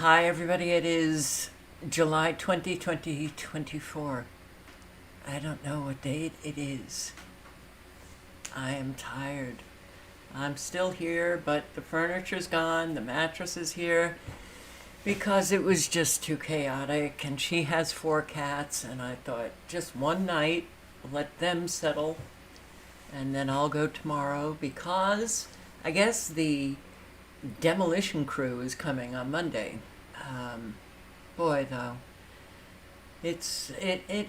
Hi, everybody. It is July 20, 2024. I don't know what date it is. I am tired. I'm still here, but the furniture's gone, the mattress is here, because it was just too chaotic. And she has 4 cats, and I thought just one night, let them settle, and then I'll go tomorrow because I guess the demolition crew is coming on Monday. Um, Boy, though, it.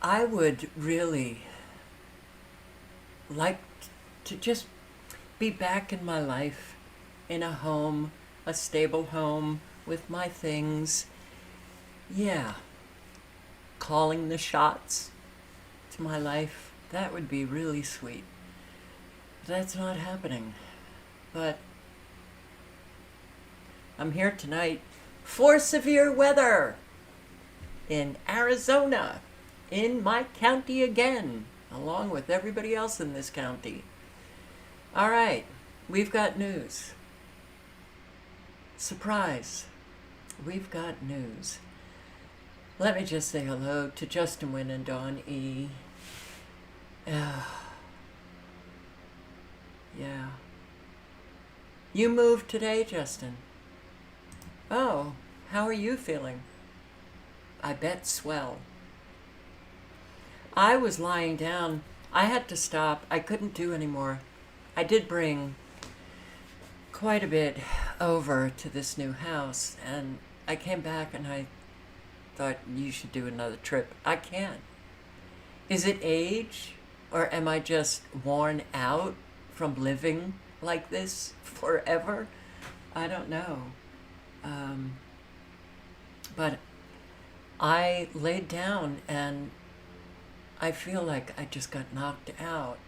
I would really like to just be back in my life, in a home, a stable home with my things. Yeah, calling the shots to my life. That would be really sweet. That's not happening. But I'm here tonight for severe weather in Arizona, in my county again, along with everybody else in this county. All right, we've got news. Surprise, we've got news. Let me just say hello to Justin Wynn and Dawn E. Yeah. You moved today, Justin. Oh, how are you feeling? I bet swell. I was lying down. I had to stop. I couldn't do anymore. I did bring quite a bit over to this new house, and I came back and I thought you should do another trip. I can't. Is it age, or am I just worn out from living like this forever? I don't know. But I laid down and I feel like I just got knocked out.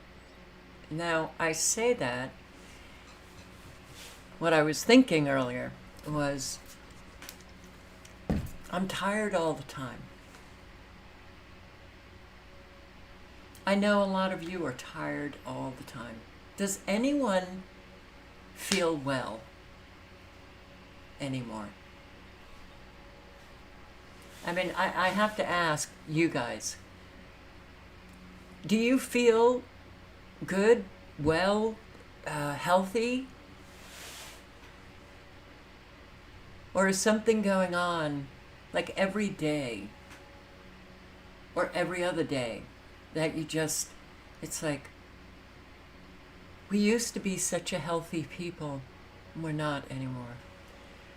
Now, I say that. What I was thinking earlier was I'm tired all the time. I know a lot of you are tired all the time. Does anyone feel well anymore? I mean, I have to ask you guys, do you feel good, well, healthy? Or is something going on like every day or every other day that you just, it's like, we used to be such a healthy people, and we're not anymore.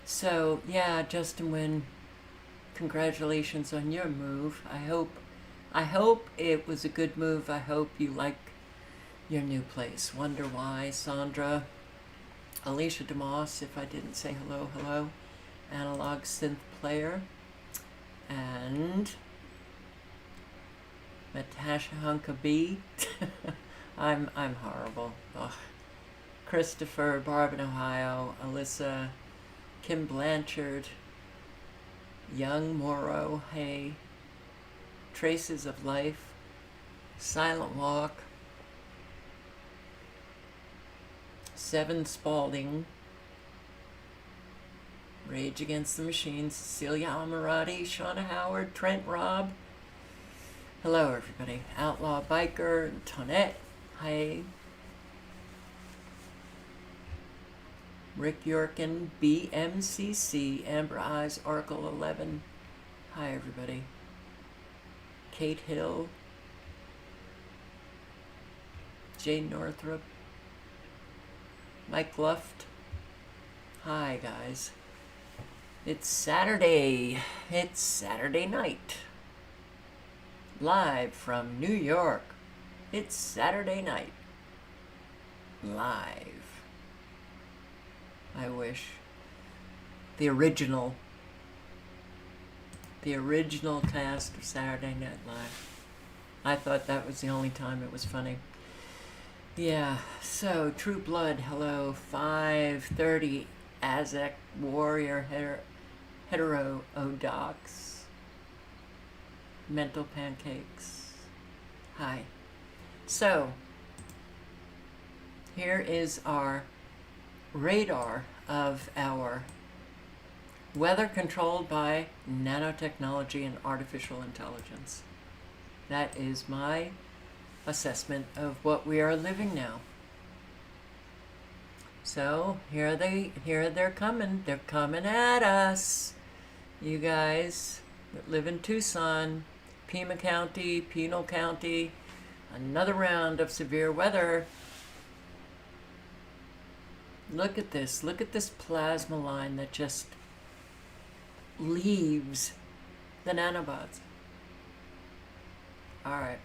So, yeah, Justin Wynn, congratulations on your move. I hope it was a good move. I hope you like your new place. Wonder why, Sandra, Alicia DeMoss, if I didn't say hello, Analog Synth Player, and Natasha Hunka B. I'm horrible. Ugh. Christopher, Barb in Ohio, Alyssa, Kim Blanchard, Young Morrow, hey, Traces of Life, Silent Walk, Seven Spalding, Rage Against the Machine, Cecilia Amirati, Shauna Howard, Trent Robb. Hello, everybody. Outlaw Biker, Tonette, hey. Rick Yorkin, BMCC, Amber Eyes, Oracle 11. Hi, everybody. Kate Hill, Jane Northrup, Mike Luft. Hi, guys. It's Saturday. It's Saturday night. Live from New York. It's Saturday night. Live. I wish. The original cast of Saturday Night Live. I thought that was the only time it was funny. Yeah, so True Blood, hello, 5:30, Azek Warrior, Hetero Odox, Mental Pancakes. Hi. So, here is our radar of our weather controlled by nanotechnology and artificial intelligence. That is my assessment of what we are living now. So here they're coming. They're coming at us. You guys that live in Tucson, Pima County, Pinal County, another round of severe weather. Look at this. Look at this plasma line that just leaves the nanobots. All right.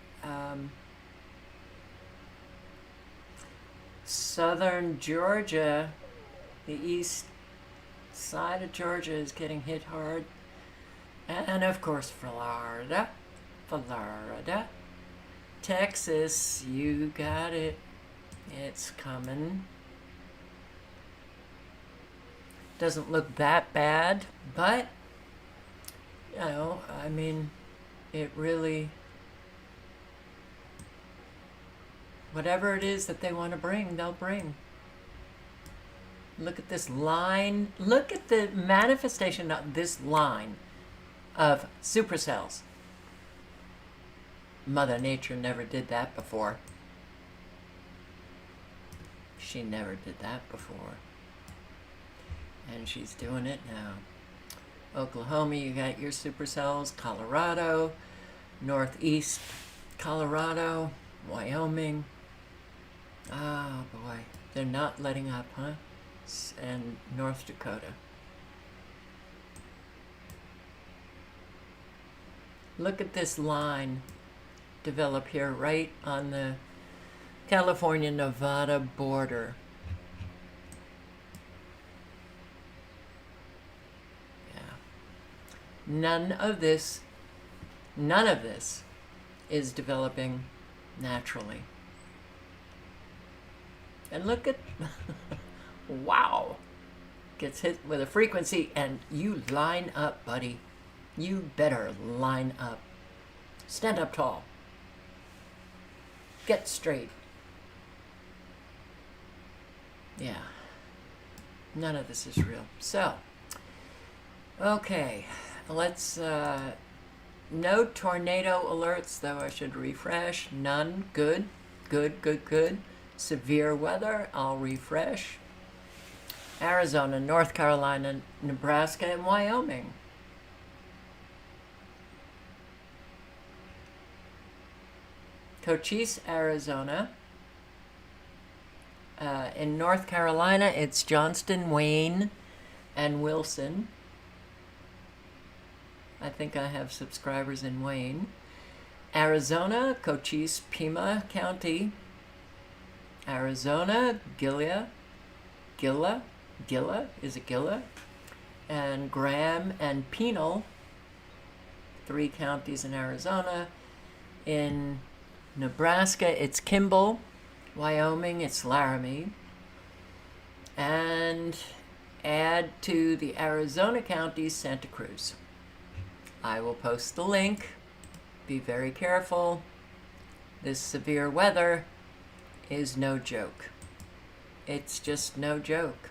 Southern Georgia, the east side of Georgia is getting hit hard. And of course, Florida. Texas, you got it. It's coming. Doesn't look that bad, but, you know, I mean, it really, whatever it is that they want to bring, they'll bring. Look at this line. Look at the manifestation of this line of supercells. Mother Nature never did that before. She never did that before. And she's doing it now. Oklahoma, you got your supercells. Colorado, northeast Colorado, Wyoming. Oh boy, they're not letting up, huh? And North Dakota. Look at this line develop here right on the California-Nevada border. Yeah. None of this is developing naturally. And look at, wow, gets hit with a frequency and you line up, buddy. You better line up. Stand up tall. Get straight. Yeah. None of this is real. So, okay, let's, no tornado alerts, though I should refresh. None. Good. Good. Severe weather, I'll refresh. Arizona, North Carolina, Nebraska, and Wyoming. Cochise, Arizona. In North Carolina, it's Johnston, Wayne, and Wilson. I think I have subscribers in Wayne. Arizona, Cochise, Pima County. Arizona, Gila, is it Gila? And Graham and Pinal, 3 counties in Arizona. In Nebraska, it's Kimball. Wyoming, it's Laramie. And add to the Arizona counties, Santa Cruz. I will post the link. Be very careful. This severe weather is no joke. It's just no joke.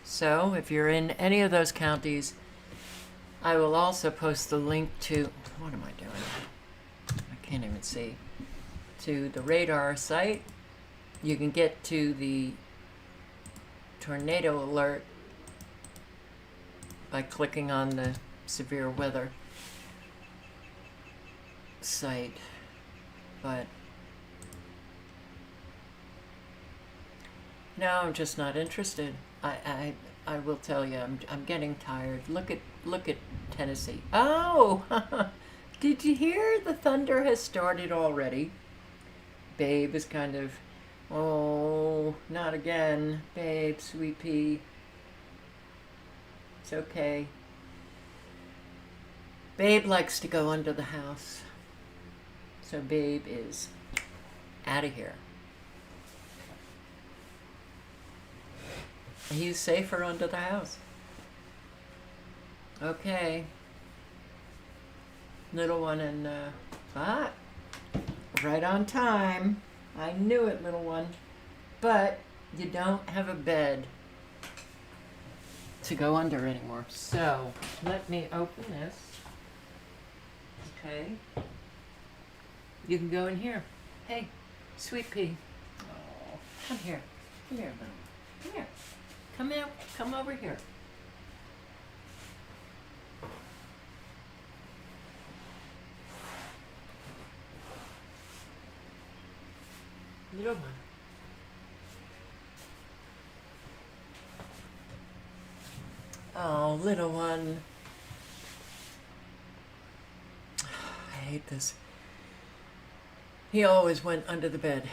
So if you're in any of those counties, I will also post the link to, what am I doing? I can't even see. To the radar site. You can get to the tornado alert by clicking on the severe weather site. But no, I'm just not interested. I will tell you, I'm getting tired. Look at Tennessee. Oh, did you hear the thunder has started already? Babe is kind of, oh, not again, babe, sweet pea. It's okay. Babe likes to go under the house. So babe is out of here. He's safer under the house. Okay. Little one and, right on time. I knew it, little one. But you don't have a bed to go under anymore. So let me open this. Okay. You can go in here. Hey, sweet pea. Oh, come here. Come here, little. Come here. Come out. Come over here. Little one. Oh, little one. I hate this. He always went under the bed.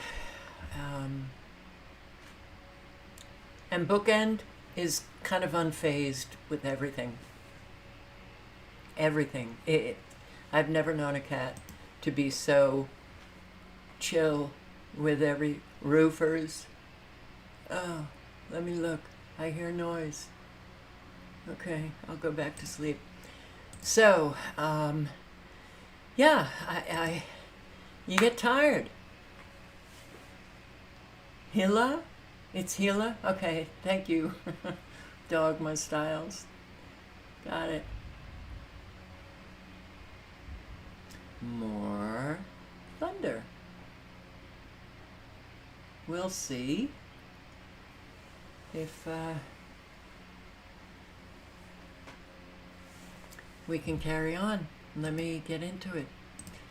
And Bookend is kind of unfazed with everything. Everything. I've never known a cat to be so chill with every roofers. Oh, let me look. I hear noise. Okay, I'll go back to sleep. So, yeah, you get tired. Hila? It's Hila? Okay, thank you. Dogma Styles. Got it. More thunder. We'll see if we can carry on. Let me get into it.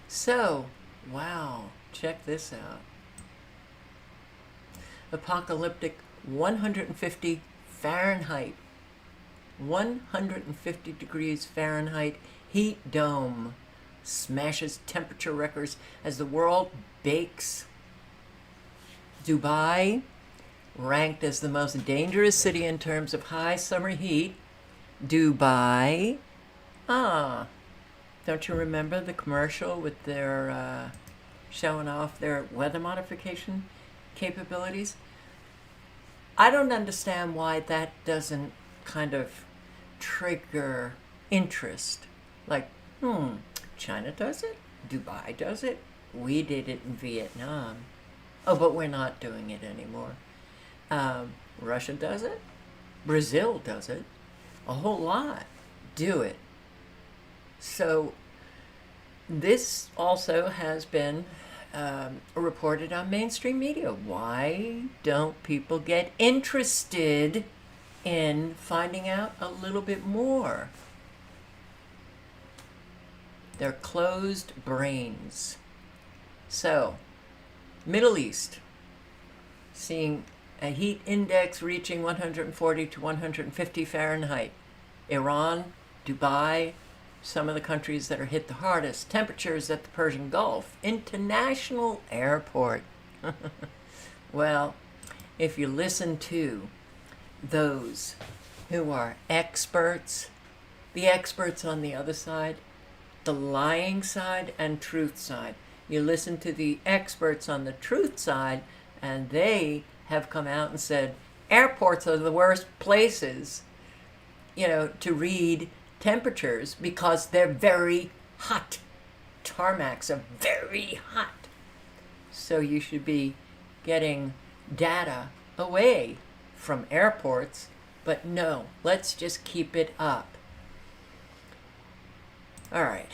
So, wow, check this out. Apocalyptic 150 Fahrenheit. 150 degrees Fahrenheit heat dome smashes temperature records as the world bakes. Dubai, ranked as the most dangerous city in terms of high summer heat. Dubai. Don't you remember the commercial with their showing off their weather modification capabilities? I don't understand why that doesn't kind of trigger interest. Like, China does it, Dubai does it, we did it in Vietnam. Oh, but we're not doing it anymore. Russia does it, Brazil does it, a whole lot do it. So this also has been reported on mainstream media. Why don't people get interested in finding out a little bit more? They're closed brains. So, Middle East, seeing a heat index reaching 140 to 150 Fahrenheit. Iran, Dubai, some of the countries that are hit the hardest. Temperatures at the Persian Gulf International Airport. Well, if you listen to those who are experts, the experts on the other side, the lying side and truth side, you listen to the experts on the truth side, and they have come out and said airports are the worst places, to read temperatures because they're very hot. Tarmacs are very hot. So you should be getting data away from airports, but no, let's just keep it up. All right.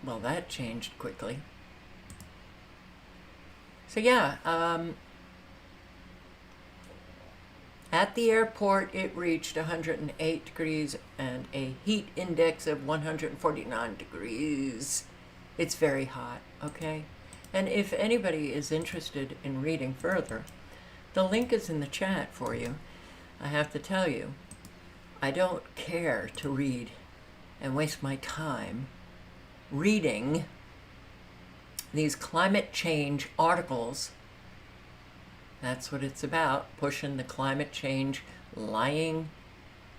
Well, that changed quickly. So yeah, at the airport, it reached 108 degrees and a heat index of 149 degrees. It's very hot, okay? And if anybody is interested in reading further, the link is in the chat for you. I have to tell you, I don't care to read and waste my time reading these climate change articles. That's what it's about, pushing the climate change, lying,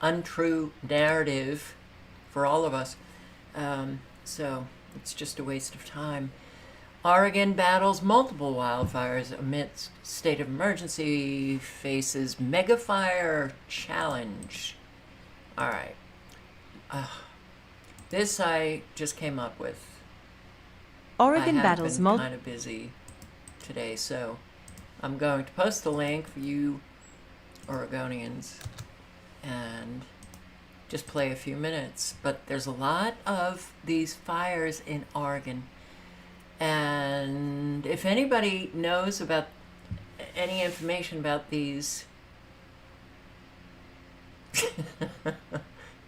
untrue narrative for all of us. So it's just a waste of time. Oregon battles multiple wildfires amidst state of emergency, faces mega fire challenge. All right. This I just came up with. Oregon I have battles been kind of busy today. So I'm going to post the link for you Oregonians and just play a few minutes. But there's a lot of these fires in Oregon. And if anybody knows about any information about these,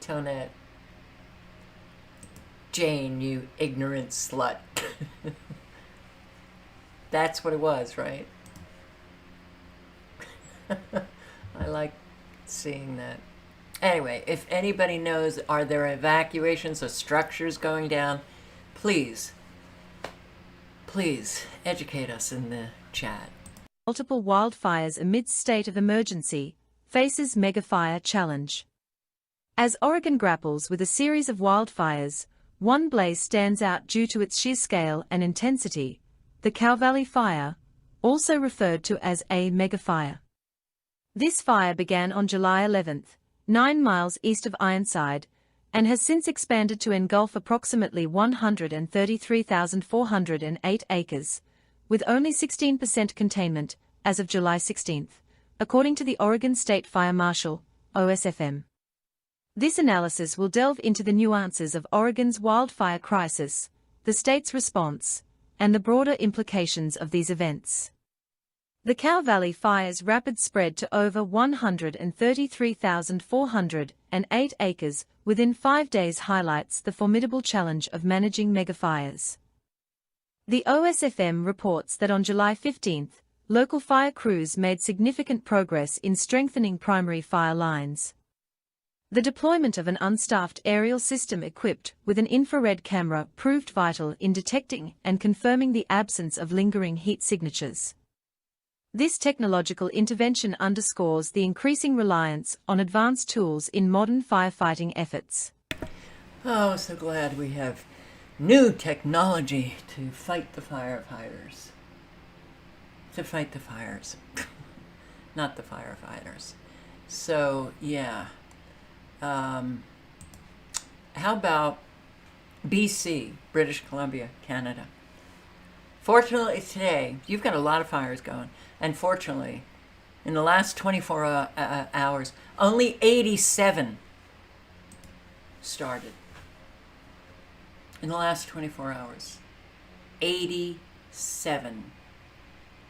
Tonette, Jane, you ignorant slut. That's what it was, right? I like seeing that. Anyway, if anybody knows, are there evacuations or structures going down, please educate us in the chat. Multiple wildfires amidst state of emergency, faces megafire challenge. As Oregon grapples with a series of wildfires, one blaze stands out due to its sheer scale and intensity, the Cow Valley Fire, also referred to as a megafire. This fire began on July 11th, 9 miles east of Ironside, and has since expanded to engulf approximately 133,408 acres, with only 16% containment as of July 16, according to the Oregon State Fire Marshal, OSFM. This analysis will delve into the nuances of Oregon's wildfire crisis, the state's response, and the broader implications of these events. The Cow Valley Fire's rapid spread to over 133,408 acres within 5 days highlights the formidable challenge of managing megafires. The OSFM reports that on July 15, local fire crews made significant progress in strengthening primary fire lines. The deployment of an unstaffed aerial system equipped with an infrared camera proved vital in detecting and confirming the absence of lingering heat signatures. This technological intervention underscores the increasing reliance on advanced tools in modern firefighting efforts. Oh, so glad we have new technology to fight the firefighters. To fight the fires. Not the firefighters. So, yeah. How about BC, British Columbia, Canada? Fortunately today, you've got a lot of fires going. And fortunately, in the last 24 hours, only 87 started. In the last 24 hours, 87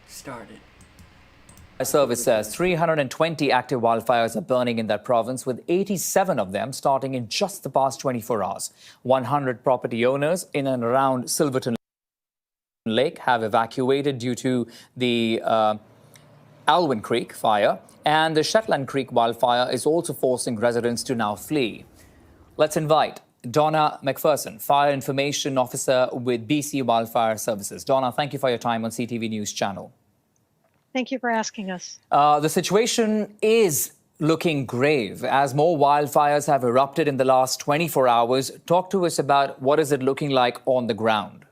started. A service says 320 active wildfires are burning in that province, with 87 of them starting in just the past 24 hours. 100 property owners in and around Silverton Lake have evacuated due to the Alwyn Creek fire, and the Shetland Creek wildfire is also forcing residents to now flee. Let's invite Donna McPherson, Fire Information Officer with BC Wildfire Services. Donna, thank you for your time on CTV News Channel. Thank you for asking us. The situation is looking grave as more wildfires have erupted in the last 24 hours. Talk to us about what is it looking like on the ground.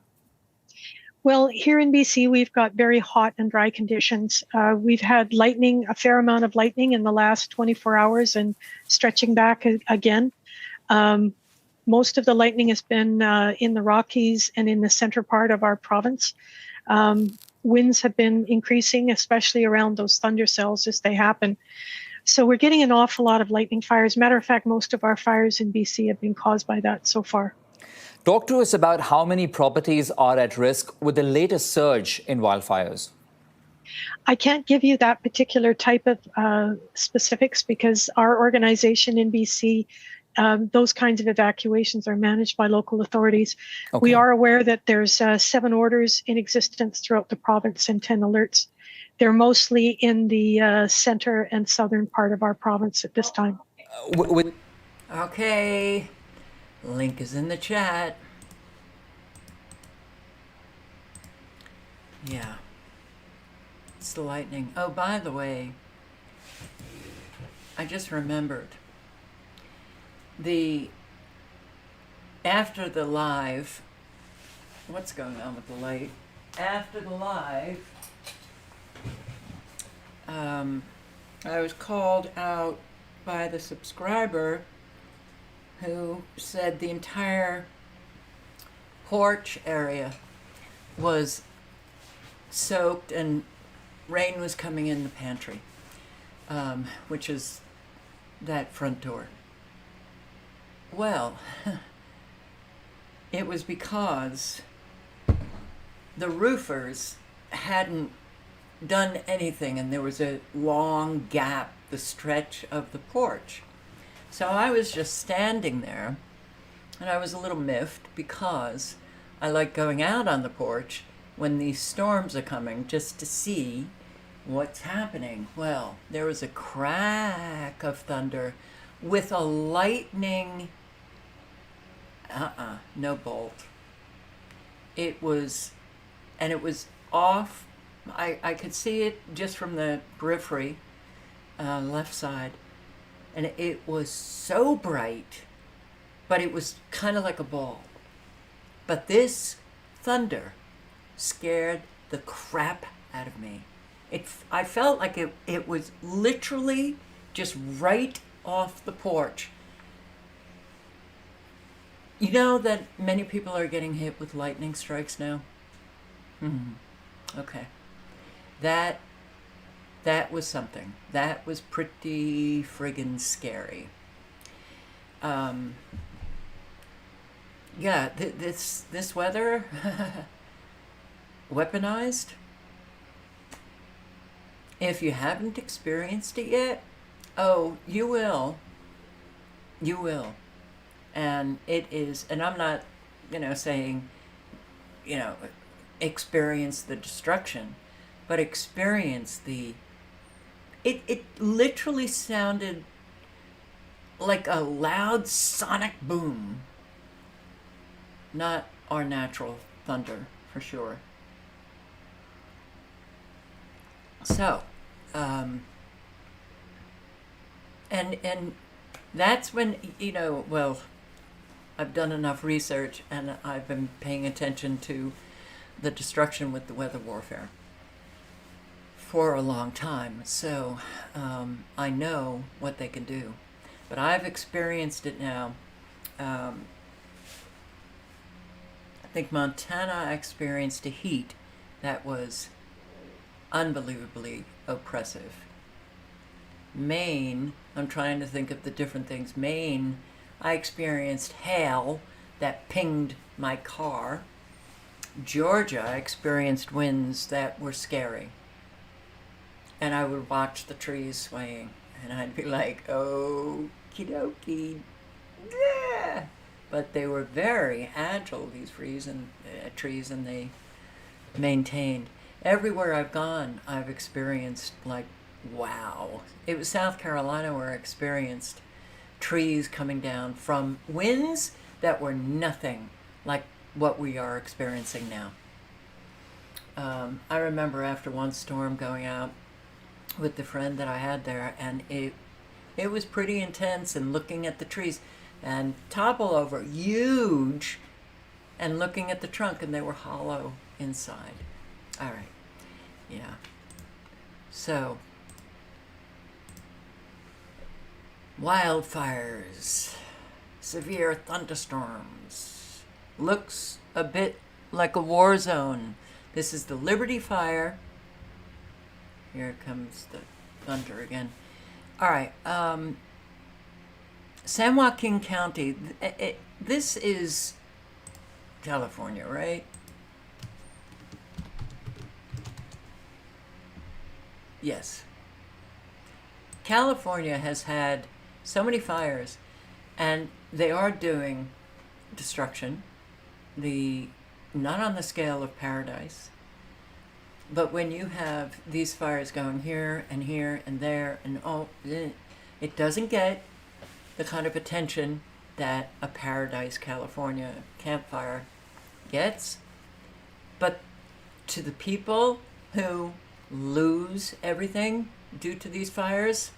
Well, here in BC, we've got very hot and dry conditions. We've had lightning, a fair amount of lightning in the last 24 hours and stretching back again. Most of the lightning has been in the Rockies and in the center part of our province. Winds have been increasing, especially around those thunder cells as they happen. So we're getting an awful lot of lightning fires. Matter of fact, most of our fires in BC have been caused by that so far. Talk to us about how many properties are at risk with the latest surge in wildfires. I can't give you that particular type of specifics because our organization in BC, those kinds of evacuations are managed by local authorities. Okay. We are aware that there's 7 orders in existence throughout the province and 10 alerts. They're mostly in the center and southern part of our province at this time. Okay. Link is in the chat. Yeah. It's the lightning. Oh, by the way, I just remembered. After the live, what's going on with the light? After the live, I was called out by the subscriber who said the entire porch area was soaked, and rain was coming in the pantry, which is that front door. Well, it was because the roofers hadn't done anything, and there was a long gap, the stretch of the porch. So I was just standing there, and I was a little miffed because I like going out on the porch when these storms are coming just to see what's happening. Well, there was a crack of thunder with a lightning, no bolt. It was off. I could see it just from the periphery, left side, and it was so bright, but it was kind of like a ball. But this thunder scared the crap out of me. I felt like it was literally just right off the porch. You know that many people are getting hit with lightning strikes now? Okay. That was something. That was pretty friggin' scary. Yeah, this weather, weaponized. If you haven't experienced it yet, oh, you will. You will. And it is, and I'm not, saying, experience the destruction, but experience it literally sounded like a loud sonic boom. Not our natural thunder, for sure. So, and that's when, well, I've done enough research and I've been paying attention to the destruction with the weather warfare for a long time. So I know what they can do. But I've experienced it now. I think Montana experienced a heat that was unbelievably oppressive. Maine, I'm trying to think of the different things. Maine, I experienced hail that pinged my car. Georgia, I experienced winds that were scary. And I would watch the trees swaying, and I'd be like, okie dokie, yeah. But they were very agile, these trees, and they maintained. Everywhere I've gone, I've experienced, like, wow. It was South Carolina where I experienced trees coming down from winds that were nothing like what we are experiencing now. I remember after one storm going out with the friend that I had there, and it was pretty intense, and looking at the trees and topple over, huge, and looking at the trunk, and they were hollow inside. All right, yeah. So, wildfires, severe thunderstorms, looks a bit like a war zone. This is the Liberty Fire. Here comes the thunder again. All right, San Joaquin County, this is California, right? Yes. California has had so many fires, and they are doing destruction, not on the scale of Paradise, but when you have these fires going here and here and there, and it doesn't get the kind of attention that a Paradise, California campfire gets. But to the people who lose everything due to these fires,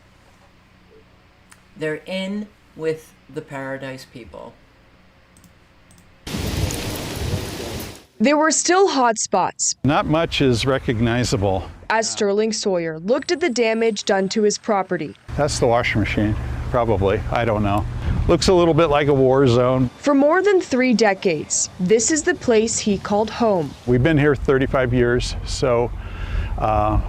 they're in with the Paradise people. There were still hot spots. Not much is recognizable. As Sterling Sawyer looked at the damage done to his property. That's the washing machine, probably. I don't know. Looks a little bit like a war zone. For more than 3 decades, this is the place he called home. We've been here 35 years, so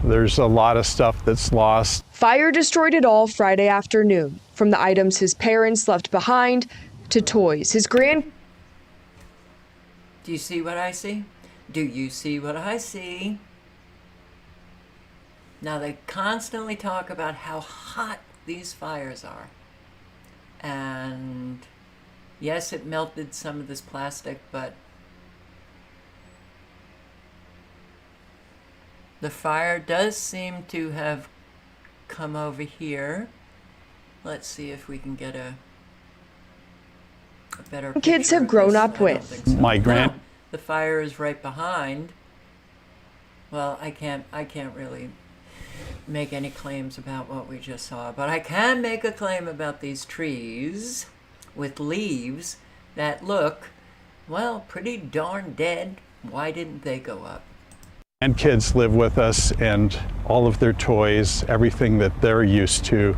there's a lot of stuff that's lost. Fire destroyed it all Friday afternoon, from the items his parents left behind to toys his grand. Do you see what I see? Do you see what I see? Now they constantly talk about how hot these fires are. And yes, it melted some of this plastic, but the fire does seem to have come over here. Let's see if we can get a better picture. Kids have grown up I don't with. think so. My grand- No, the fire is right behind. Well, I can't really make any claims about what we just saw, but I can make a claim about these trees with leaves that look, well, pretty darn dead. Why didn't they go up? And kids live with us, and all of their toys, everything that they're used to,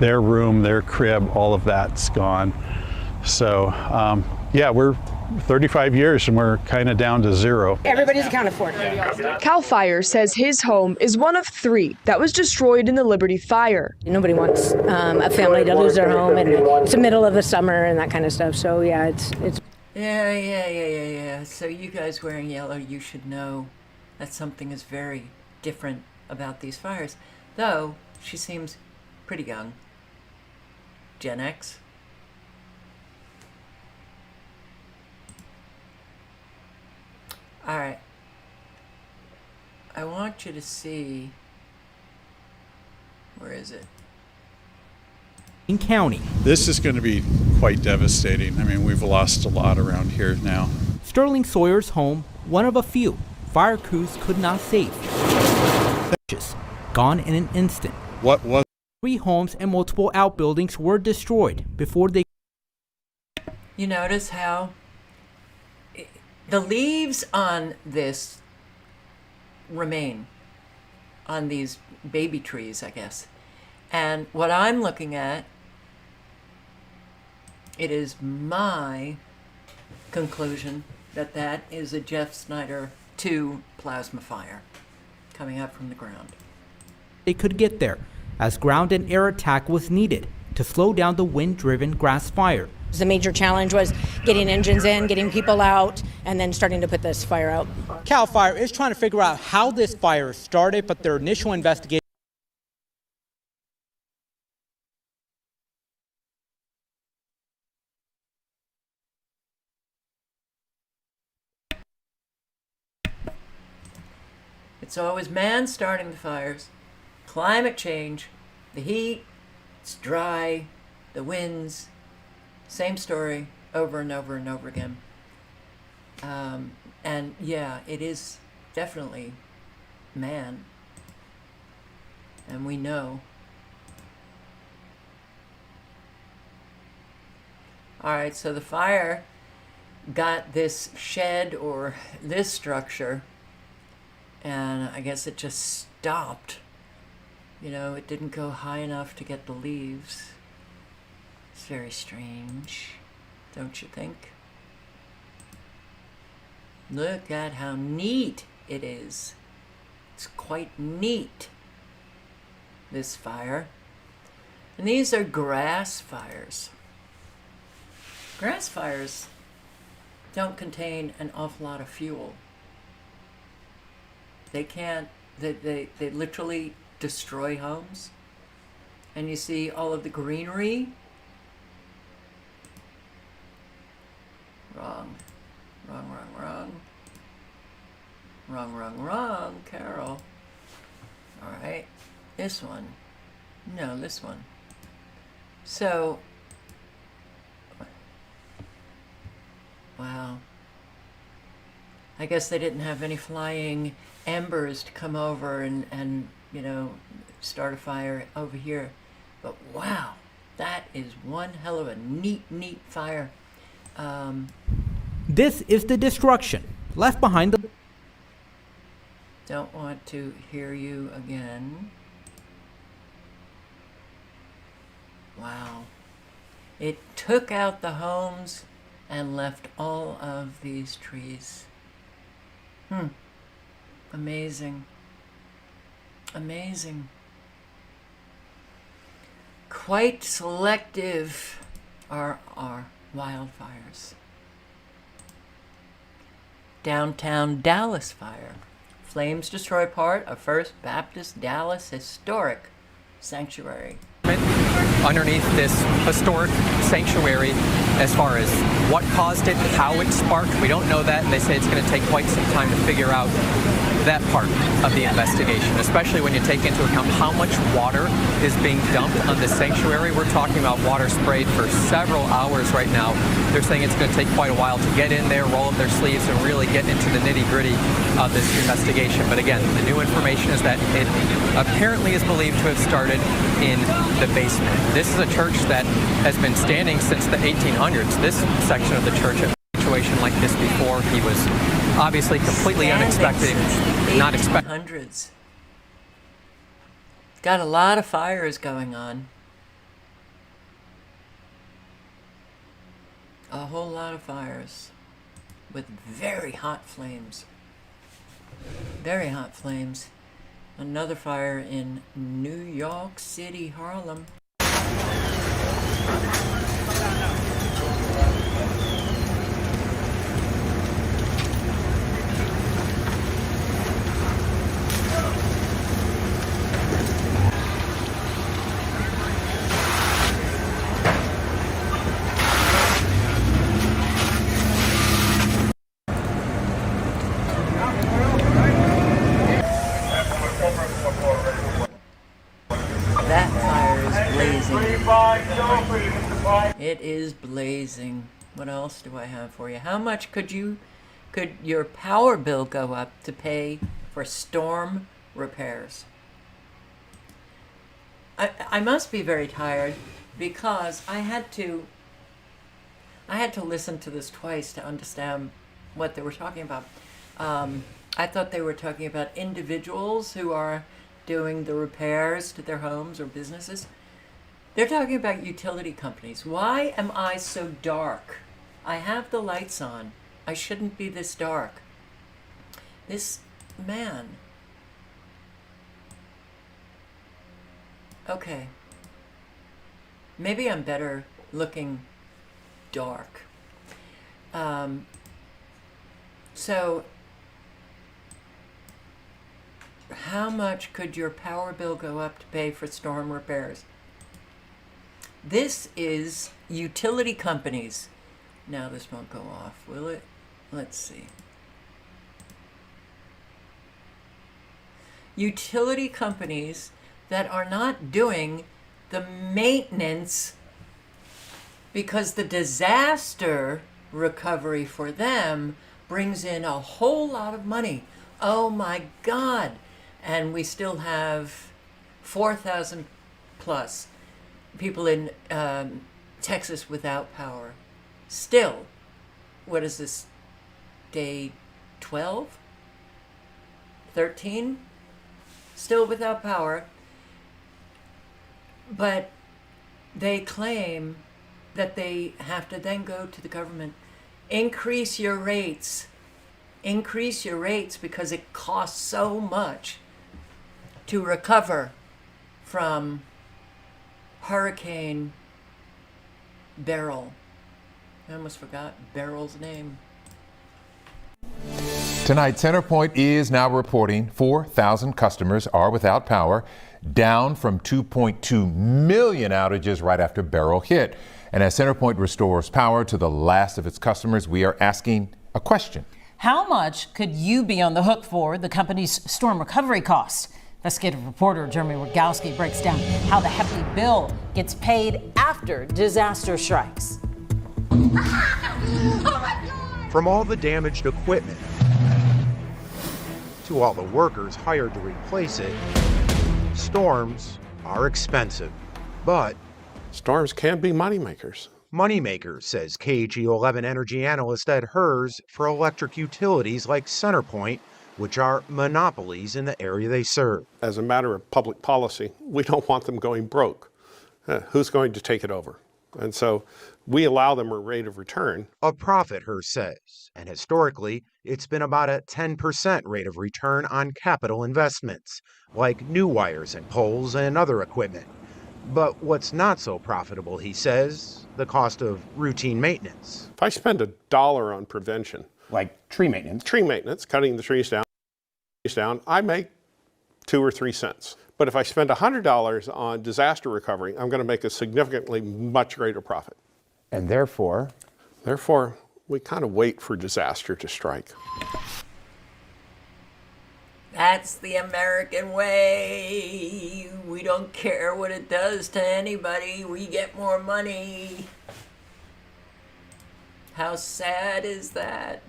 their room, their crib, all of that's gone. So yeah, we're 35 years and we're kind of down to zero. Everybody's accounted for. Cal Fire says his home is one of 3 that was destroyed in the Liberty fire. Nobody wants a family to lose their home, and it's the middle of the summer and that kind of stuff. So yeah, it's. Yeah. So you guys wearing yellow, you should know that something is very different about these fires. Though she seems pretty young. Gen X. All right. I want you to see. Where is it? In county, This is going to be quite devastating. I mean, we've lost a lot around here now. Sterling Sawyer's home, one of a few fire crews could not save. Just gone in an instant. What was 3 homes and multiple outbuildings were destroyed before they. You notice how the leaves on this remain on these baby trees, I guess. And what I'm looking at, it is my conclusion that that is a Jeff Snyder 2 plasma fire coming up from the ground. They could get there, as ground and air attack was needed to slow down the wind-driven grass fire. The major challenge was getting engines in, getting people out, and then starting to put this fire out. CAL FIRE is trying to figure out how this fire started, but their initial investigation. It's always man starting the fires. Climate change, the heat, it's dry, the winds, same story over and over and over again. And yeah, it is definitely man. And we know. All right, so the fire got this shed or this structure, and I guess it just stopped. You know, it didn't go high enough to get the leaves. It's very strange, don't you think? Look at how neat it is. It's quite neat, this fire. And these are grass fires. Grass fires don't contain an awful lot of fuel. They can't, they literally destroy homes. And you see all of the greenery. Wrong, Carol. All right, this one. No, this one. So, wow. I guess they didn't have any flying embers to come over and you know, start a fire over here. But wow, that is one hell of a neat fire. This is the destruction left behind. The Don't want to hear you again. Wow. It took out the homes and left all of these trees. Amazing. Amazing. Quite selective are our wildfires. Downtown Dallas fire. Flames destroy part of First Baptist Dallas Historic Sanctuary. Underneath this historic sanctuary, as far as what caused it, how it sparked, we don't know that. They say it's going to take quite some time to figure out that part of the investigation, especially when you take into account how much water is being dumped on this sanctuary. We're talking about water sprayed for several hours right now. They're saying it's going to take quite a while to get in there, roll up their sleeves, and really get into the nitty-gritty of this investigation. But again, the new information is that it apparently is believed to have started in the basement. This is a church that has been standing since the 1800s. This section of the church, a situation like this before, he was obviously completely unexpected, not expected. 1800s. Got a lot of fires going on. A whole lot of fires with very hot flames. Very hot flames. Another fire in New York City, Harlem. That fire is blazing. It is blazing. What else do I have for you? How much could your power bill go up to pay for storm repairs? I must be very tired because I had to listen to this twice to understand what they were talking about. I thought they were talking about individuals who are doing the repairs to their homes or businesses. They're talking about utility companies. Why am I so dark? I have the lights on. I shouldn't be this dark. This man. Okay. Maybe I'm better looking dark. So, how much could your power bill go up to pay for storm repairs? This is utility companies. Now this won't go off, will it? Let's see. Utility companies that are not doing the maintenance because the disaster recovery for them brings in a whole lot of money. Oh my God. And we still have 4,000 plus people in Texas without power. Still, what is this, day 12? 13? Still without power. But they claim that they have to then go to the government, increase your rates because it costs so much to recover from Hurricane Beryl. I almost forgot Beryl's name. Tonight, Centerpoint is now reporting 4,000 customers are without power, down from 2.2 million outages right after Beryl hit. And as Centerpoint restores power to the last of its customers, we are asking a question. How much could you be on the hook for the company's storm recovery costs? Investigative reporter Jeremy Rogowski breaks down how the hefty bill gets paid after disaster strikes. From all the damaged equipment to all the workers hired to replace it, storms are expensive. But storms can be moneymakers. Moneymakers, says KG11 energy analyst Ed Hers for electric utilities like Centerpoint, which are monopolies in the area they serve. As a matter of public policy, we don't want them going broke. Who's going to take it over? And so we allow them a rate of return. A profit, Hers says, and historically, it's been about a 10% rate of return on capital investments, like new wires and poles and other equipment. But what's not so profitable, he says, the cost of routine maintenance. If I spend $1 on prevention, like tree maintenance, cutting the trees down, I make 2 or 3 cents. But if I spend $100 on disaster recovery, I'm going to make a significantly much greater profit. And therefore, we kind of wait for disaster to strike. That's the American way. We don't care what it does to anybody. We get more money. How sad is that?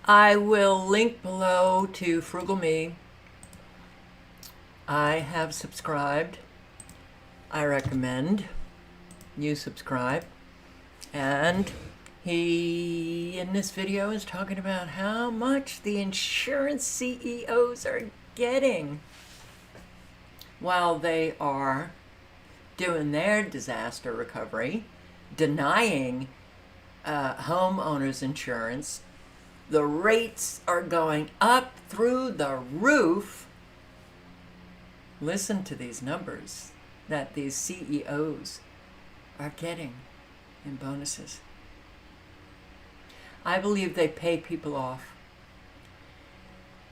I will link below to Frugal Me. I have subscribed. I recommend you subscribe. And he, in this video, is talking about how much the insurance CEOs are getting while they are doing their disaster recovery, denying homeowners insurance. The rates are going up through the roof. Listen to these numbers that these CEOs are getting in bonuses. I believe they pay people off.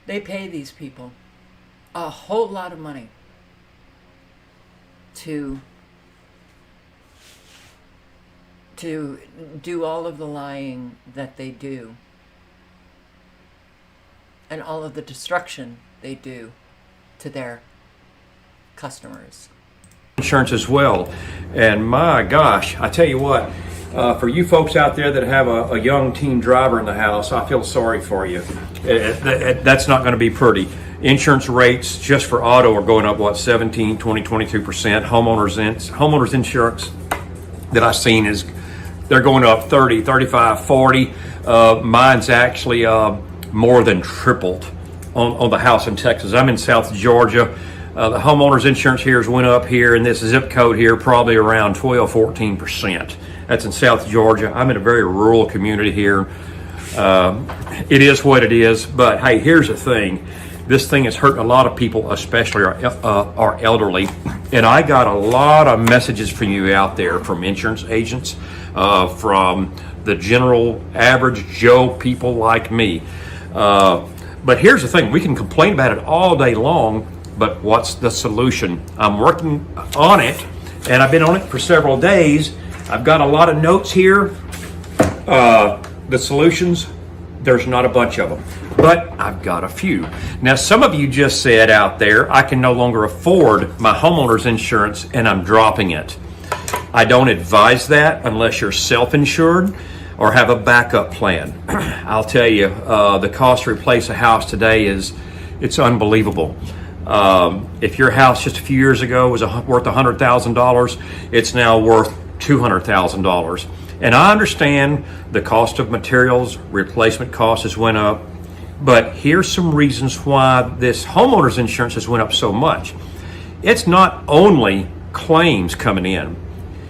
They pay these people a whole lot of money to do all of the lying that they do and all of the destruction they do to their customers. Insurance as well. And my gosh, I tell you what, for you folks out there that have a young teen driver in the house, I feel sorry for you. That's not going to be pretty. Insurance rates just for auto are going up, what, 17, 20, 22%. Homeowners insurance that I've seen is they're going up 30, 35, 40. Mine's actually more than tripled on the house in Texas. I'm in South Georgia. The homeowners insurance here has went up here in this zip code here probably around 12, 14%. That's in South Georgia. I'm in a very rural community here. It is what it is, but hey, here's the thing. This thing is hurting a lot of people, especially our elderly. And I got a lot of messages from you out there from insurance agents, from the general average Joe people like me. But here's the thing, we can complain about it all day long, but what's the solution? I'm working on it, and I've been on it for several days. I've got a lot of notes here. The solutions, there's not a bunch of them, but I've got a few. Now, some of you just said out there, I can no longer afford my homeowner's insurance, and I'm dropping it. I don't advise that unless you're self-insured or have a backup plan. I'll tell you, the cost to replace a house today it's unbelievable. If your house just a few years ago was worth $100,000, it's now worth $200,000. And I understand the cost of materials, replacement costs has went up, but here's some reasons why this homeowner's insurance has went up so much. It's not only claims coming in.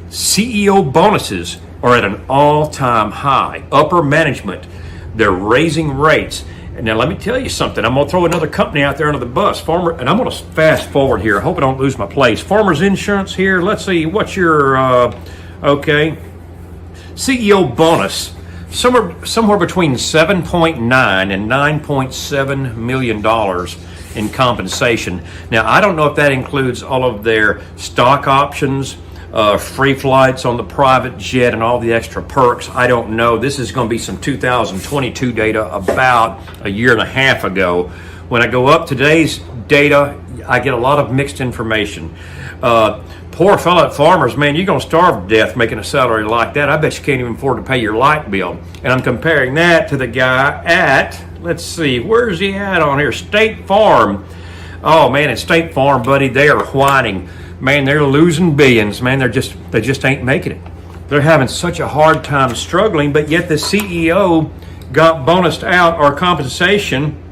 CEO bonuses are at an all-time high. Upper management, they're raising rates. And now let me tell you something. I'm going to throw another company out there under the bus. And I'm going to fast forward here. I hope I don't lose my place. Farmers Insurance here. Let's see. What's your, okay. CEO bonus. Somewhere between $7.9 and $9.7 million in compensation. Now, I don't know if that includes all of their stock options, free flights on the private jet, and all the extra perks. I don't know. This is going to be some 2022 data about a year and a half ago. When I go up today's data, I get a lot of mixed information. Poor fellow at Farmers, man, you're going to starve to death making a salary like that. I bet you can't even afford to pay your light bill. And I'm comparing that to the guy at, let's see, where's he at on here? State Farm. Oh, man, at State Farm, buddy, they are whining. Man, they're losing billions. Man, they just ain't making it. They're having such a hard time struggling, but yet the CEO got bonused out, or compensation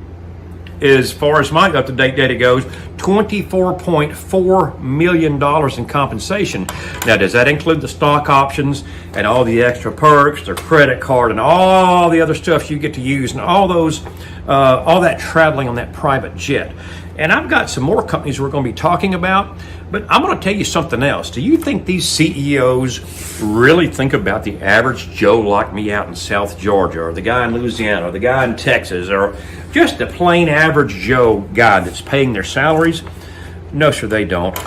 as far as my up-to-date data goes, $24.4 million in compensation. Now, does that include the stock options and all the extra perks, the credit card, and all the other stuff you get to use, and all that traveling on that private jet? And I've got some more companies we're going to be talking about, but I'm going to tell you something else. Do you think these CEOs really think about the average Joe like me out in South Georgia, or the guy in Louisiana, or the guy in Texas, or just the plain average Joe guy that's paying their salaries? No, sir, they don't.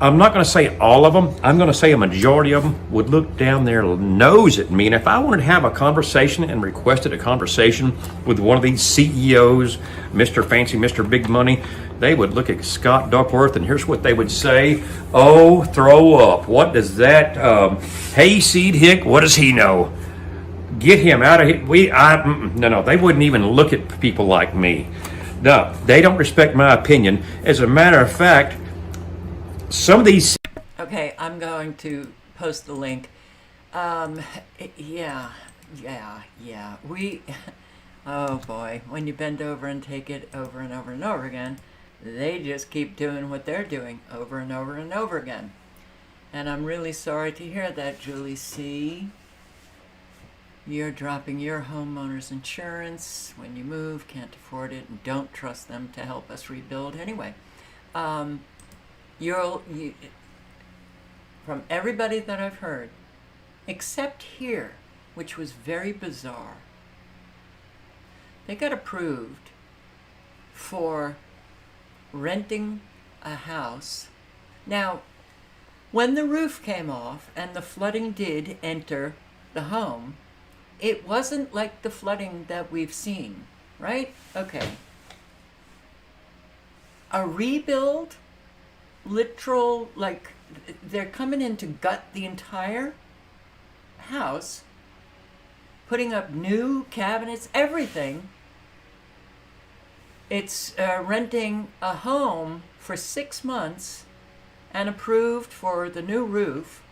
I'm not going to say all of them. I'm going to say a majority of them would look down their nose at me. And if I wanted to have a conversation and requested a conversation with one of these CEOs, Mr. Fancy, Mr. Big Money, they would look at Scott Duckworth, and here's what they would say. Oh, throw up. What does that hayseed hick, what does he know? Get him out of here. No, they wouldn't even look at people like me. No, they don't respect my opinion. As a matter of fact, some of these... Okay, I'm going to post the link. Yeah. We... Oh boy, when you bend over and take it over and over and over again, they just keep doing what they're doing over and over and over again. And I'm really sorry to hear that, Julie C. You're dropping your homeowner's insurance when you move, can't afford it, and don't trust them to help us rebuild. Anyway, from everybody that I've heard, except here, which was very bizarre, they got approved for renting a house. Now, when the roof came off and the flooding did enter the home, it wasn't like the flooding that we've seen, right? Okay. A rebuild, literal, like they're coming in to gut the entire house, putting up new cabinets, everything. It's renting a home for 6 months and approved for the new roof,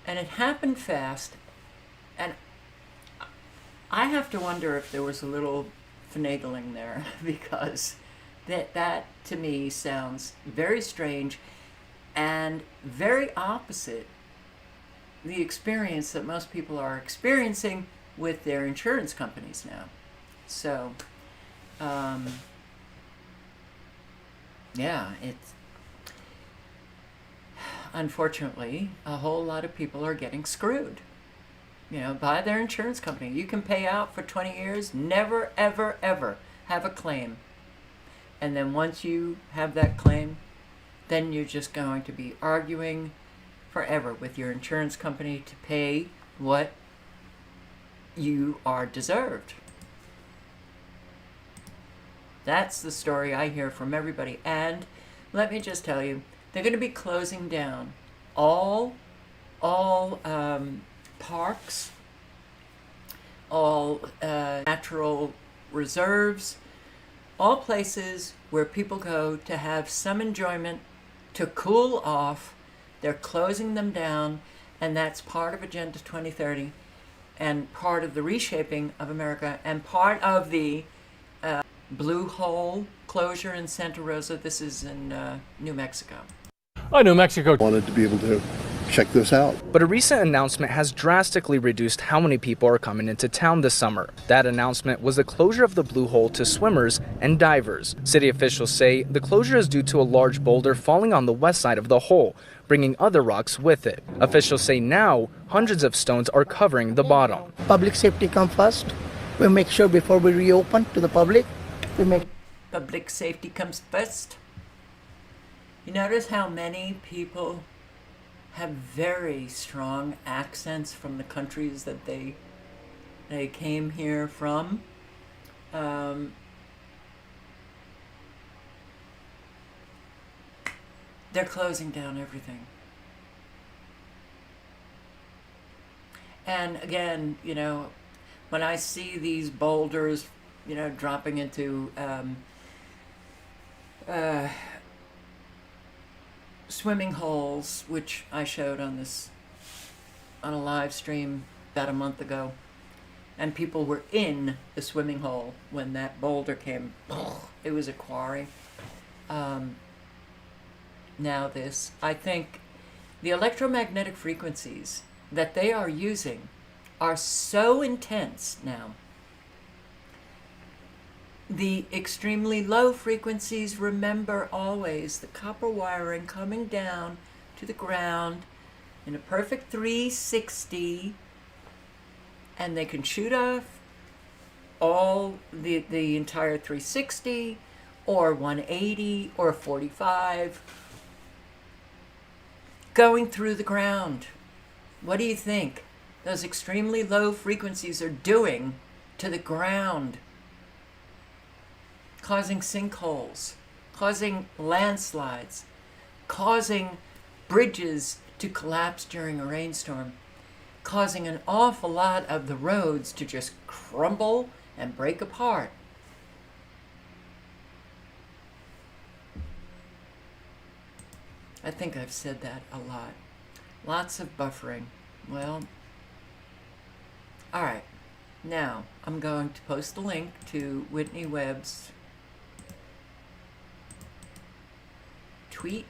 and it happened fast. And I have to wonder if there was a little finagling there, because that to me sounds very strange and very opposite the experience that most people are experiencing with their insurance companies now. So, yeah, it's unfortunately a whole lot of people are getting screwed, by their insurance company. You can pay out for 20 years, never, ever, ever have a claim. And then once you have that claim, then you're just going to be arguing forever with your insurance company to pay what you are deserved. That's the story I hear from everybody. And let me just tell you, they're going to be closing down all parks, all natural reserves, all places where people go to have some enjoyment, to cool off. They're closing them down, and that's part of Agenda 2030 and part of the reshaping of America and part of the Blue Hole closure in Santa Rosa. This is in New Mexico. New Mexico wanted to be able to check this out. But a recent announcement has drastically reduced how many people are coming into town this summer. That announcement was the closure of the Blue Hole to swimmers and divers. City officials say the closure is due to a large boulder falling on the west side of the hole, bringing other rocks with it. Officials say now hundreds of stones are covering the bottom. Public safety comes first. We make sure before we reopen to the public, Public safety comes first. You notice how many people have very strong accents from the countries that they came here from. They're closing down everything. And again, when I see these boulders, dropping into swimming holes, which I showed on a live stream about a month ago, and people were in the swimming hole when that boulder came. It was a quarry. Now this, I think the electromagnetic frequencies that they are using are so intense now. The extremely low frequencies, remember always the copper wiring coming down to the ground in a perfect 360, and they can shoot off all the entire 360 or 180 or 45 going through the ground. What do you think those extremely low frequencies are doing to the ground? Causing sinkholes, causing landslides, causing bridges to collapse during a rainstorm, causing an awful lot of the roads to just crumble and break apart. I think I've said that a lot. Lots of buffering. Well, all right. Now, I'm going to post a link to Whitney Webb's tweet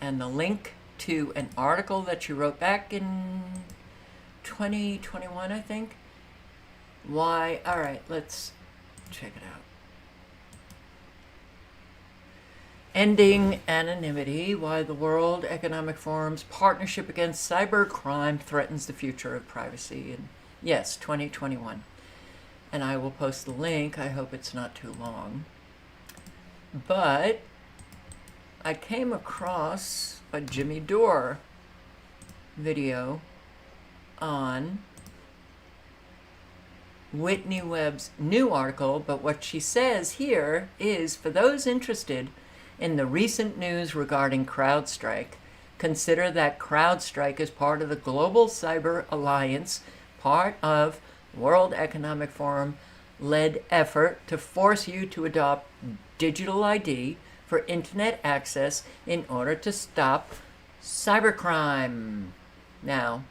and the link to an article that she wrote back in 2021, I think. Why? All right, let's check it out. Ending Anonymity, Why the World Economic Forum's Partnership Against Cybercrime Threatens the Future of Privacy. And yes, 2021. And I will post the link. I hope it's not too long. But I came across a Jimmy Dore video on Whitney Webb's new article, but what she says here is, for those interested in the recent news regarding CrowdStrike, consider that CrowdStrike is part of the Global Cyber Alliance, part of World Economic Forum-led effort to force you to adopt digital ID for internet access in order to stop cybercrime. Now,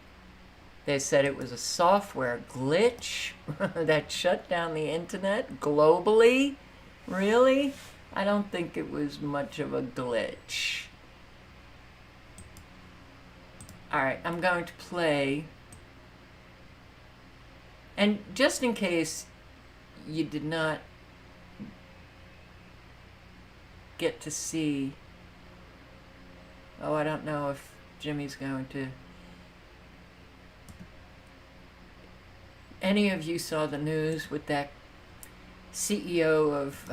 they said it was a software glitch that shut down the internet globally. Really? I don't think it was much of a glitch. All right, I'm going to play. And just in case you did not get to see, oh, I don't know if Jimmy's going to. Any of you saw the news with that CEO of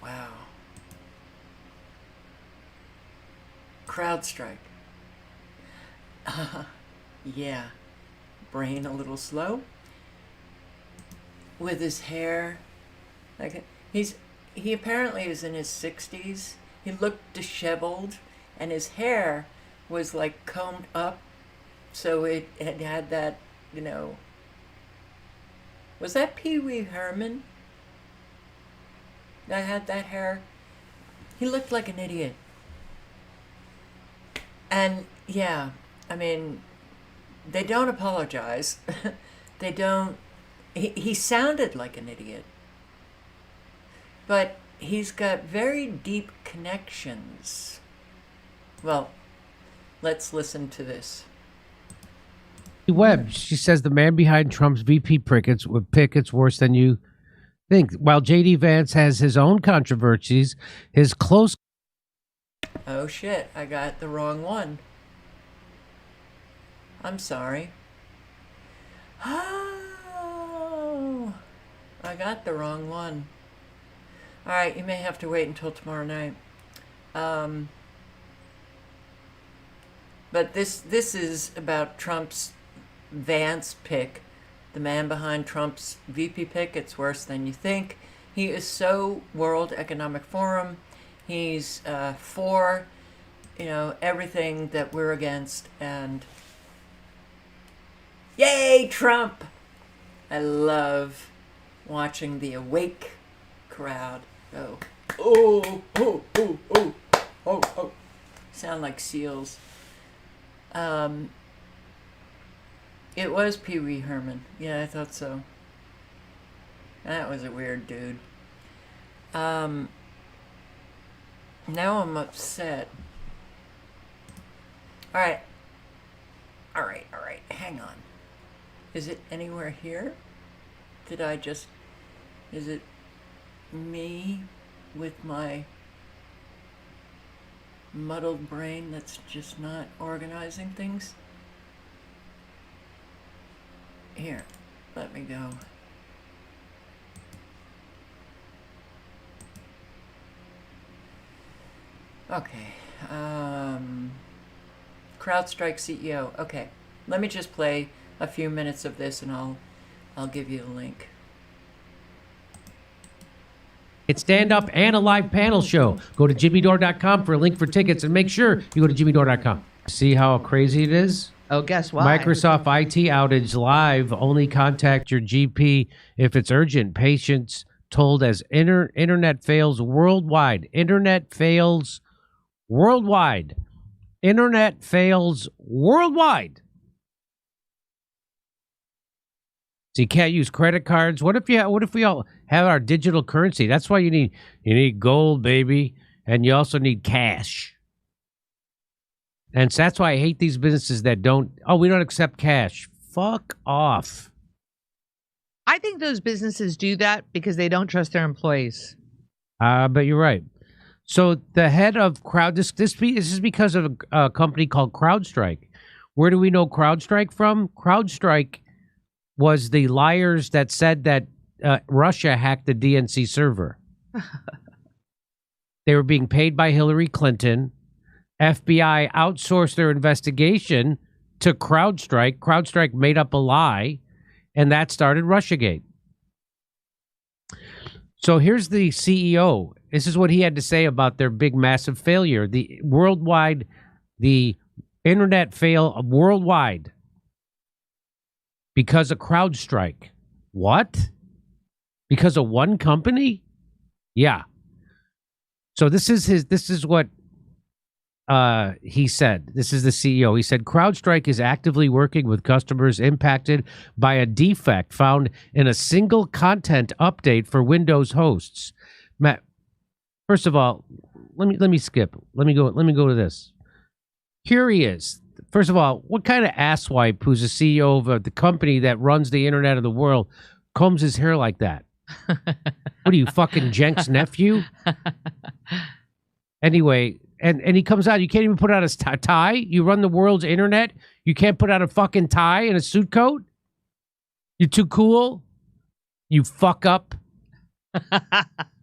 wow, CrowdStrike. Yeah, brain a little slow. With his hair, like he apparently is in his 60s. He looked disheveled, and his hair was like combed up, so it had that, you know. Was that Pee Wee Herman that had that hair? He looked like an idiot. And yeah, I mean, they don't apologize. They don't. He sounded like an idiot. But he's got very deep connections. Well, let's listen to this. Webb, she says the man behind Trump's VP pickets would pick it's worse than you think. While J.D. Vance has his own controversies, his close... Oh shit, I got the wrong one. I'm sorry. Oh, I got the wrong one. All right, you may have to wait until tomorrow night. But this is about Trump's Vance pick, the man behind Trump's VP pick. It's worse than you think. He is so World Economic Forum. He's for, you know, everything that we're against. And yay, Trump! I love watching the awake crowd go, oh, oh, oh, oh. Oh. Sound like seals. It was Pee Wee Herman. Yeah, I thought so. That was a weird dude. Now I'm upset. All right. Hang on. Is it anywhere here? Is it me with my muddled brain that's just not organizing things? Here, let me go. Okay. CrowdStrike CEO. Okay. Let me just play a few minutes of this and I'll give you the link. It's stand-up and a live panel show. Go to jimmydore.com for a link for tickets, and make sure you go to jimmydore.com. See how crazy it is? Oh, guess why? Microsoft IT outage live. Only contact your GP if it's urgent. Patients told as internet fails worldwide. Internet fails worldwide. Internet fails worldwide. So you can't use credit cards. What if we all have our digital currency? That's why you need gold, baby, and you also need cash. And so that's why I hate these businesses that we don't accept cash. Fuck off. I think those businesses do that because they don't trust their employees. But you're right. So the head of this is because of a company called CrowdStrike. Where do we know CrowdStrike from? CrowdStrike was the liars that said that Russia hacked the DNC server. They were being paid by Hillary Clinton. FBI outsourced their investigation to CrowdStrike. CrowdStrike made up a lie, and that started Russiagate. So here's the CEO. This is what he had to say about their big, massive failure. The internet fail worldwide because of CrowdStrike. What? Because of one company? Yeah. So this is what he said. This is the CEO. He said, CrowdStrike is actively working with customers impacted by a defect found in a single content update for Windows hosts. Matt, first of all, let me skip. Let me go to this. Here he is. First of all, what kind of asswipe who's the CEO of the company that runs the internet of the world combs his hair like that? What are you, fucking Jenk's nephew? Anyway, and he comes out, you can't even put out a tie? You run the world's internet? You can't put out a fucking tie and a suit coat? You're too cool? You fuck up?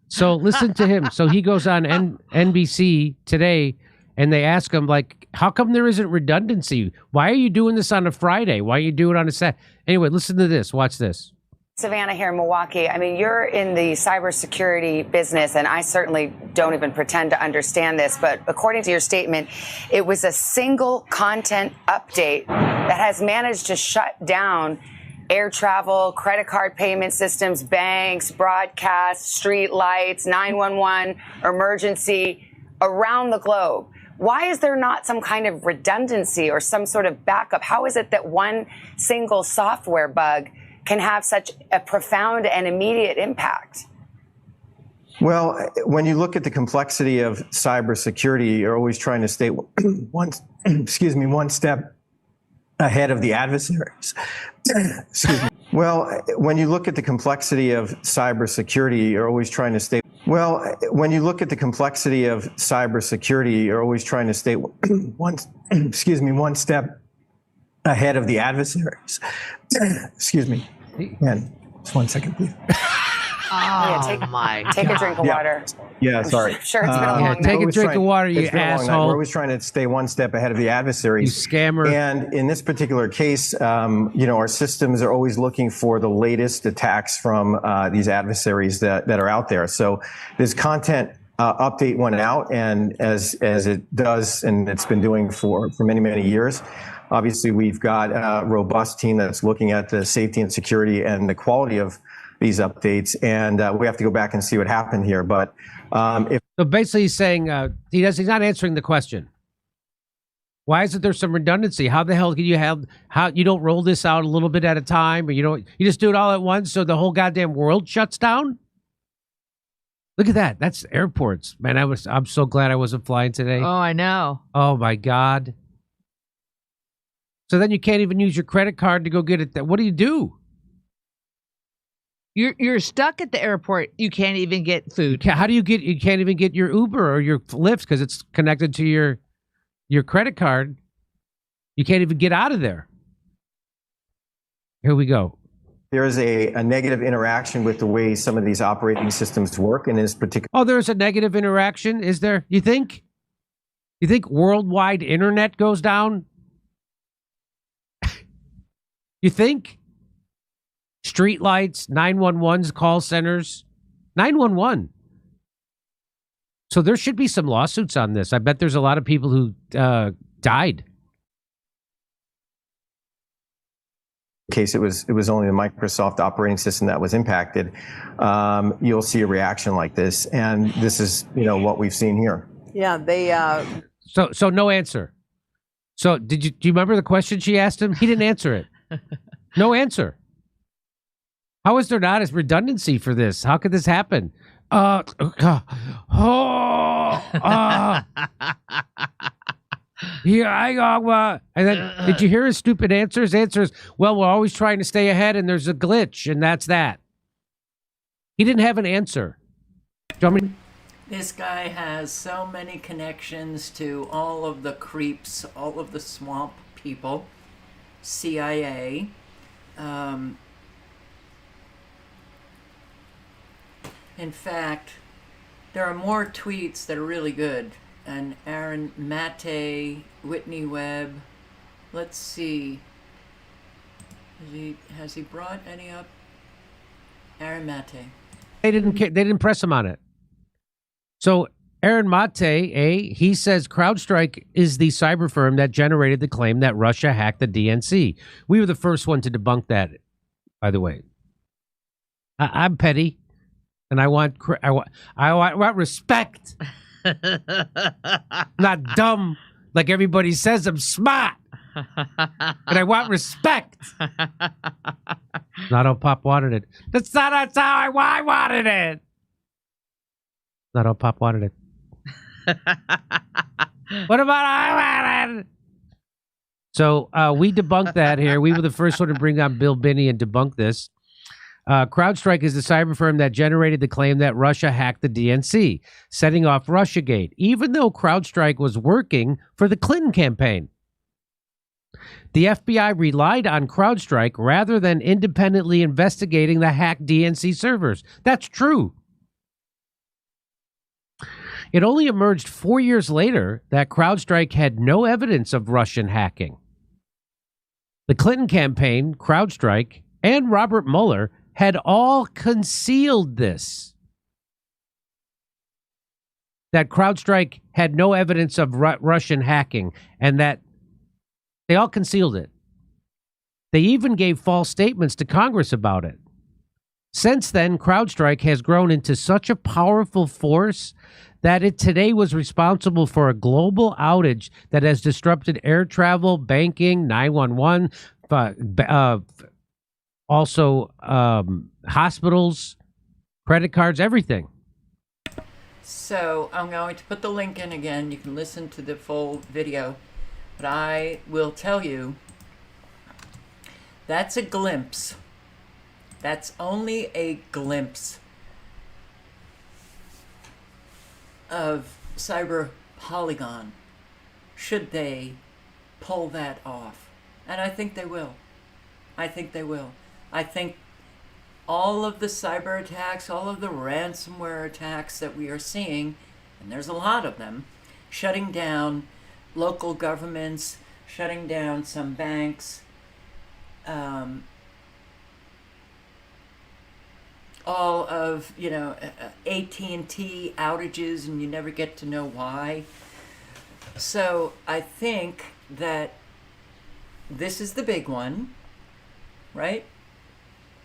So listen to him. So he goes on NBC today, and they ask him, like, how come there isn't redundancy? Why are you doing this on a Friday? Why are you doing it on a Saturday? Anyway, listen to this. Watch this. Savannah here in Milwaukee. I mean, you're in the cybersecurity business, and I certainly don't even pretend to understand this, but according to your statement, it was a single content update that has managed to shut down air travel, credit card payment systems, banks, broadcasts, street lights, 911, emergency around the globe. Why is there not some kind of redundancy or some sort of backup? How is it that one single software bug can have such a profound and immediate impact? Well, when you look at the complexity of cybersecurity, you're always trying to stay one step ahead of the adversaries. Excuse me. Well, when you look at the complexity of cybersecurity, you're always trying to stay. Well, when you look at the complexity of cybersecurity, you're always trying to stay one step ahead of the adversaries. Excuse me. Man, just 1 second, please. Take a drink of water. Yeah, sorry. I'm sure it's been a long night. Take a drink of water, you asshole. We're always trying to stay one step ahead of the adversaries. You scammer. And in this particular case, our systems are always looking for the latest attacks from these adversaries that are out there. So this content update went out, and as it does, and it's been doing for many, many years. Obviously, we've got a robust team that's looking at the safety and security and the quality of these updates, and we have to go back and see what happened here. But if So basically, he's saying he's not answering the question. Why isn't there some redundancy? How the hell can you how you don't roll this out a little bit at a time, or you just do it all at once so the whole goddamn world shuts down? Look at that. That's airports, man. I'm so glad I wasn't flying today. Oh, I know. Oh my God. So then you can't even use your credit card to go get it. What do you do? You're stuck at the airport. You can't even get food. You can't even get your Uber or your Lyft because it's connected to your credit card. You can't even get out of there. Here we go. there is a negative interaction with the way some of these operating systems work, and in this particular. Oh, there's a negative interaction, is there? You think? You think worldwide internet goes down? You think? Street lights, 911's, call centers, 911. So there should be some lawsuits on this. I bet there's a lot of people who died. Case it was only the Microsoft operating system that was impacted. You'll see a reaction like this, and this is what we've seen here. Yeah, they. So no answer. So do you remember the question she asked him? He didn't answer it. No answer. How is there not as redundancy for this? How could this happen? Here I go. And then, did you hear his stupid answers? Answers, well, we're always trying to stay ahead, and there's a glitch, and that's that. He didn't have an answer. Do you want me? This guy has so many connections to all of the creeps, all of the swamp people, CIA. In fact, there are more tweets that are really good. And Aaron Mate, Whitney Webb. Let's see. Has he brought any up? Aaron Mate. They didn't press him on it. So Aaron Mate, he says CrowdStrike is the cyber firm that generated the claim that Russia hacked the DNC. We were the first one to debunk that, by the way. I'm petty, and I want respect. Not dumb like everybody says. I'm smart, and I want respect. Not how Pop wanted it. That's how I wanted it. Not how Pop wanted it. What about I wanted? So we debunked that here. We were the first one to bring on Bill Binney and debunk this. CrowdStrike is the cyber firm that generated the claim that Russia hacked the DNC, setting off Russiagate, even though CrowdStrike was working for the Clinton campaign. The FBI relied on CrowdStrike rather than independently investigating the hacked DNC servers. That's true. It only emerged 4 years later that CrowdStrike had no evidence of Russian hacking. The Clinton campaign, CrowdStrike, and Robert Mueller had all concealed this. That CrowdStrike had no evidence of Russian hacking, and that they all concealed it. They even gave false statements to Congress about it. Since then, CrowdStrike has grown into such a powerful force that it today was responsible for a global outage that has disrupted air travel, banking, 911, also hospitals, credit cards, everything. So I'm going to put the link in again. You can listen to the full video. But I will tell you, that's a glimpse. That's only a glimpse of cyber Polygon, should they pull that off. And I think they will. I think they will. I think all of the cyber attacks, all of the ransomware attacks that we are seeing, and there's a lot of them, shutting down local governments, shutting down some banks, all of, AT&T outages, and you never get to know why. So I think that this is the big one, right?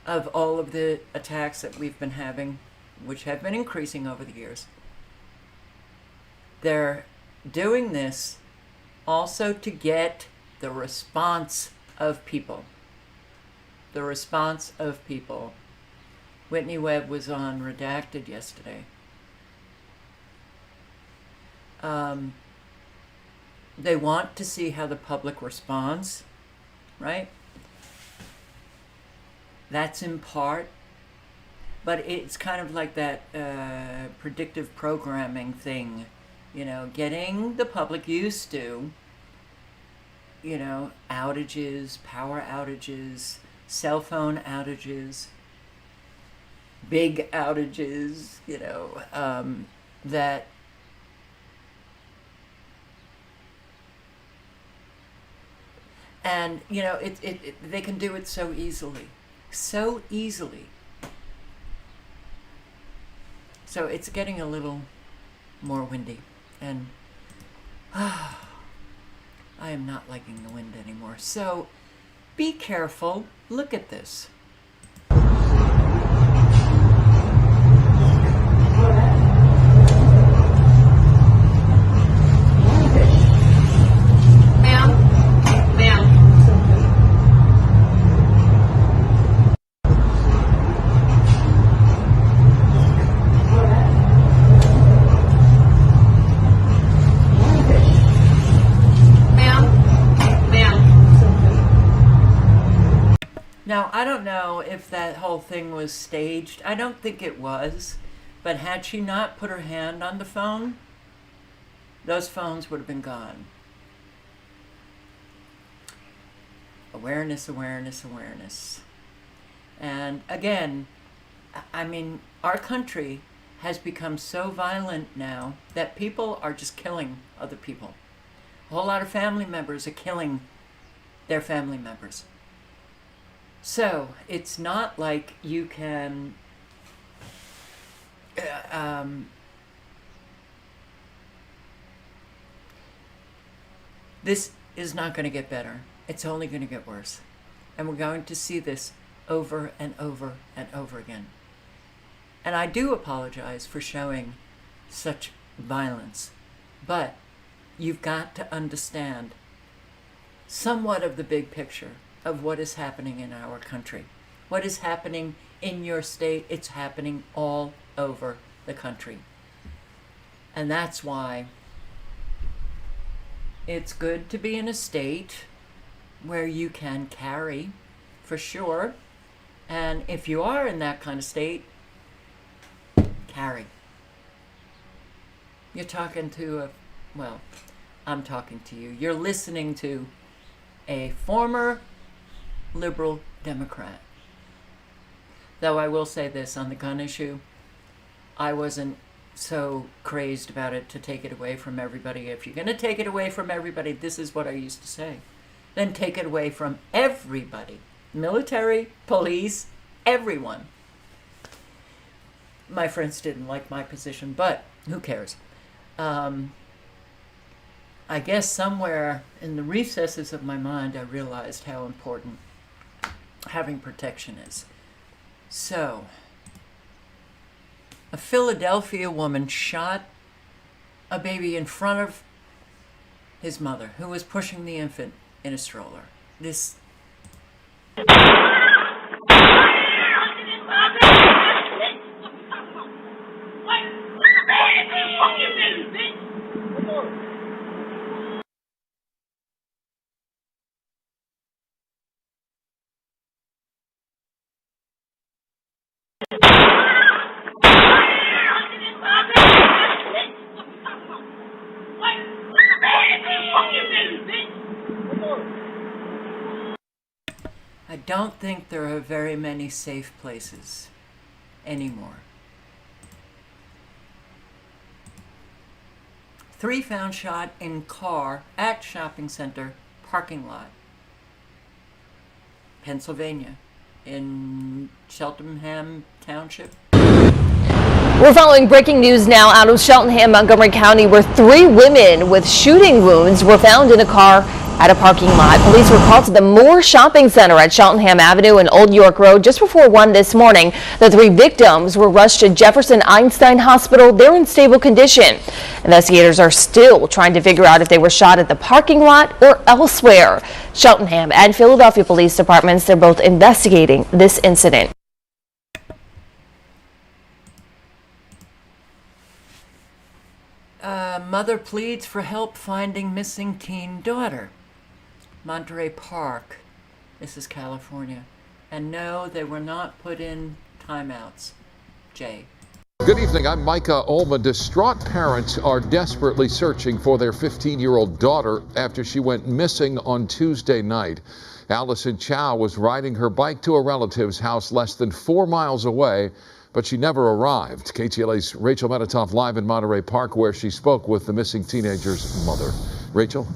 of all of the attacks that we've been having, which have been increasing over the years. They're doing this also to get the response of people. The response of people. Whitney Webb was on Redacted yesterday. They want to see how the public responds, right? That's in part, but it's kind of like that predictive programming thing, you know, getting the public used to, you know, outages, power outages, cell phone outages, big outages, you know, that and, you know, they can do it so easily. So easily. So it's getting a little more windy, and I am not liking the wind anymore. So be careful. Look at this. Now, I don't know if that whole thing was staged. I don't think it was. But had she not put her hand on the phone, those phones would have been gone. Awareness, awareness, awareness. And again, I mean, our country has become so violent now that people are just killing other people. A whole lot of family members are killing their family members. So it's not like you can this is not going to get better. It's only going to get worse. And we're going to see this over and over and over again. And I do apologize for showing such violence, but you've got to understand somewhat of the big picture of what is happening in our country. What is happening in your state, it's happening all over the country. And that's why it's good to be in a state where you can carry, for sure. And if you are in that kind of state, carry. You're talking to I'm talking to you. You're listening to a former liberal Democrat. Though I will say this on the gun issue, I wasn't so crazed about it to take it away from everybody. If you're going to take it away from everybody, this is what I used to say. Then take it away from everybody. Military, police, everyone. My friends didn't like my position, but who cares? I guess somewhere in the recesses of my mind, I realized how important having protection is. So, a Philadelphia woman shot a baby in front of his mother, who was pushing the infant in a stroller. This I don't think there are very many safe places anymore. 3 found shot in car at shopping center parking lot. Pennsylvania, in Cheltenham Township. We're following breaking news now out of Cheltenham, Montgomery County, where 3 women with shooting wounds were found in a car at a parking lot. Police were called to the Moore Shopping Center at Cheltenham Avenue and Old York Road just before 1 this morning. The 3 victims were rushed to Jefferson Einstein Hospital. They're in stable condition. Investigators are still trying to figure out if they were shot at the parking lot or elsewhere. Cheltenham and Philadelphia police departments, they're both investigating this incident. Mother pleads for help finding missing teen daughter. Monterey Park. This is California. And no, they were not put in timeouts. Jay. Good evening. I'm Micah Ullman. Distraught parents are desperately searching for their 15-year-old daughter after she went missing on Tuesday night. Allison Chow was riding her bike to a relative's house less than 4 miles away, but she never arrived. KTLA's Rachel Medetoff live in Monterey Park, where she spoke with the missing teenager's mother. Rachel?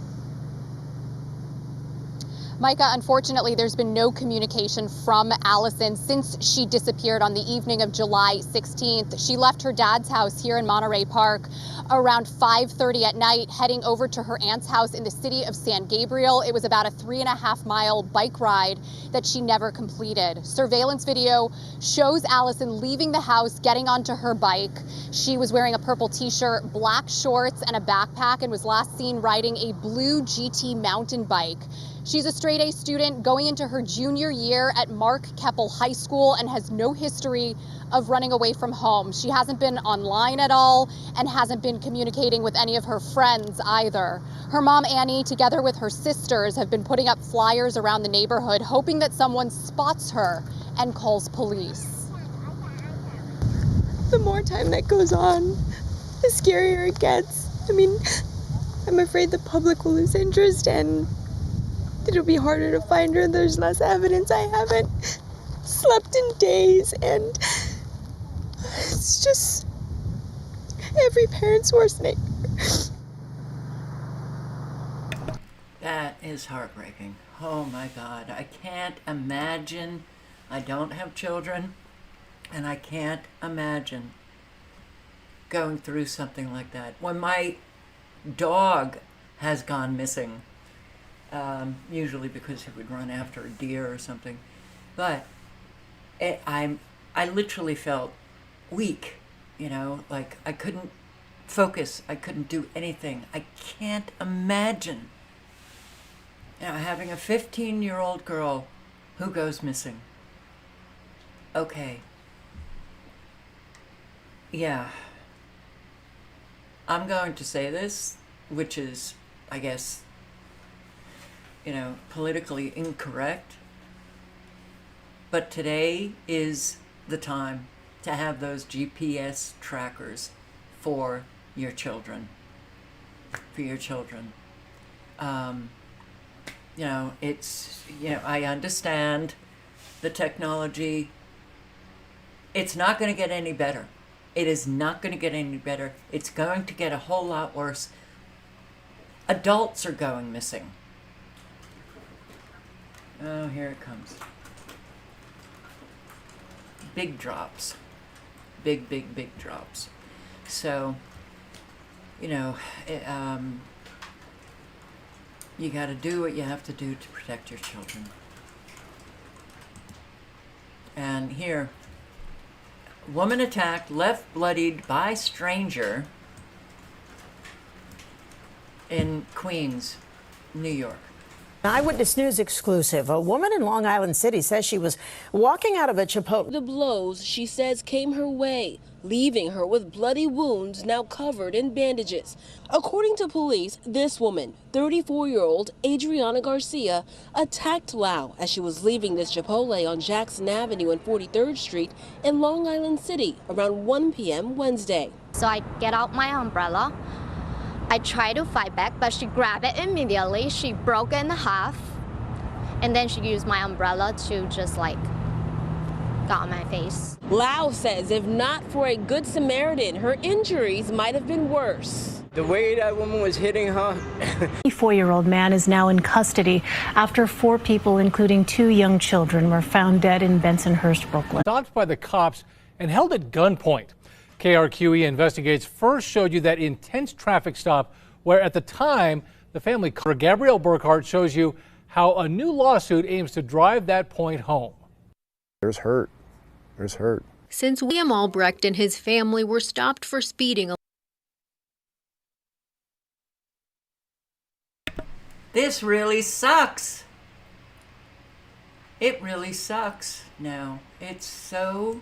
Micah, unfortunately, there's been no communication from Allison since she disappeared on the evening of July 16th. She left her dad's house here in Monterey Park around 5:30 at night, heading over to her aunt's house in the city of San Gabriel. It was about a 3.5-mile bike ride that she never completed. Surveillance video shows Allison leaving the house, getting onto her bike. She was wearing a purple t-shirt, black shorts, and a backpack, and was last seen riding a blue GT mountain bike. She's a straight-A student going into her junior year at Mark Keppel High School and has no history of running away from home. She hasn't been online at all and hasn't been communicating with any of her friends either. Her mom, Annie, together with her sisters, have been putting up flyers around the neighborhood, hoping that someone spots her and calls police. The more time that goes on, the scarier it gets. I mean, I'm afraid the public will lose interest and it'll be harder to find her. There's less evidence. I haven't slept in days, and it's just every parent's worst nightmare. That is heartbreaking. Oh my God. I can't imagine. I don't have children, and I can't imagine going through something like that. When my dog has gone missing, usually because he would run after a deer or something, but I literally felt weak, you know, like I couldn't focus, I couldn't do anything. I can't imagine, you know, having a 15-year-old girl who goes missing. Okay, yeah, I'm going to say this, which is, I guess, you know, politically incorrect, but today is the time to have those GPS trackers for your children. You know, it's, you know, I understand the technology. It's not going to get any better. It is not going to get any better. It's going to get a whole lot worse. Adults are going missing. Oh, here it comes. Big drops. Big, big, big drops. So, you know, you got to do what you have to do to protect your children. And here, woman attacked, left bloodied by stranger in Queens, New York. Eyewitness News exclusive. A woman in Long Island City says she was walking out of a Chipotle. The blows, she says, came her way, leaving her with bloody wounds now covered in bandages. According to police, this woman, 34-year-old Adriana Garcia, attacked Lau as she was leaving this Chipotle on Jackson Avenue and 43rd Street in Long Island City around 1 p.m. Wednesday. So I get out my umbrella. I tried to fight back, but she grabbed it immediately. She broke it in half, and then she used my umbrella to just like got on my face. Lau says if not for a good Samaritan, her injuries might have been worse. The way that woman was hitting her. A 4-year-old man is now in custody after 4 people, including 2 young children, were found dead in Bensonhurst, Brooklyn. Stopped by the cops and held at gunpoint. KRQE Investigates first showed you that intense traffic stop where at the time the family, Gabrielle Burkhart, shows you how a new lawsuit aims to drive that point home. There's hurt. There's hurt. Since William Albrecht and his family were stopped for speeding. This really sucks. It really sucks now. It's so...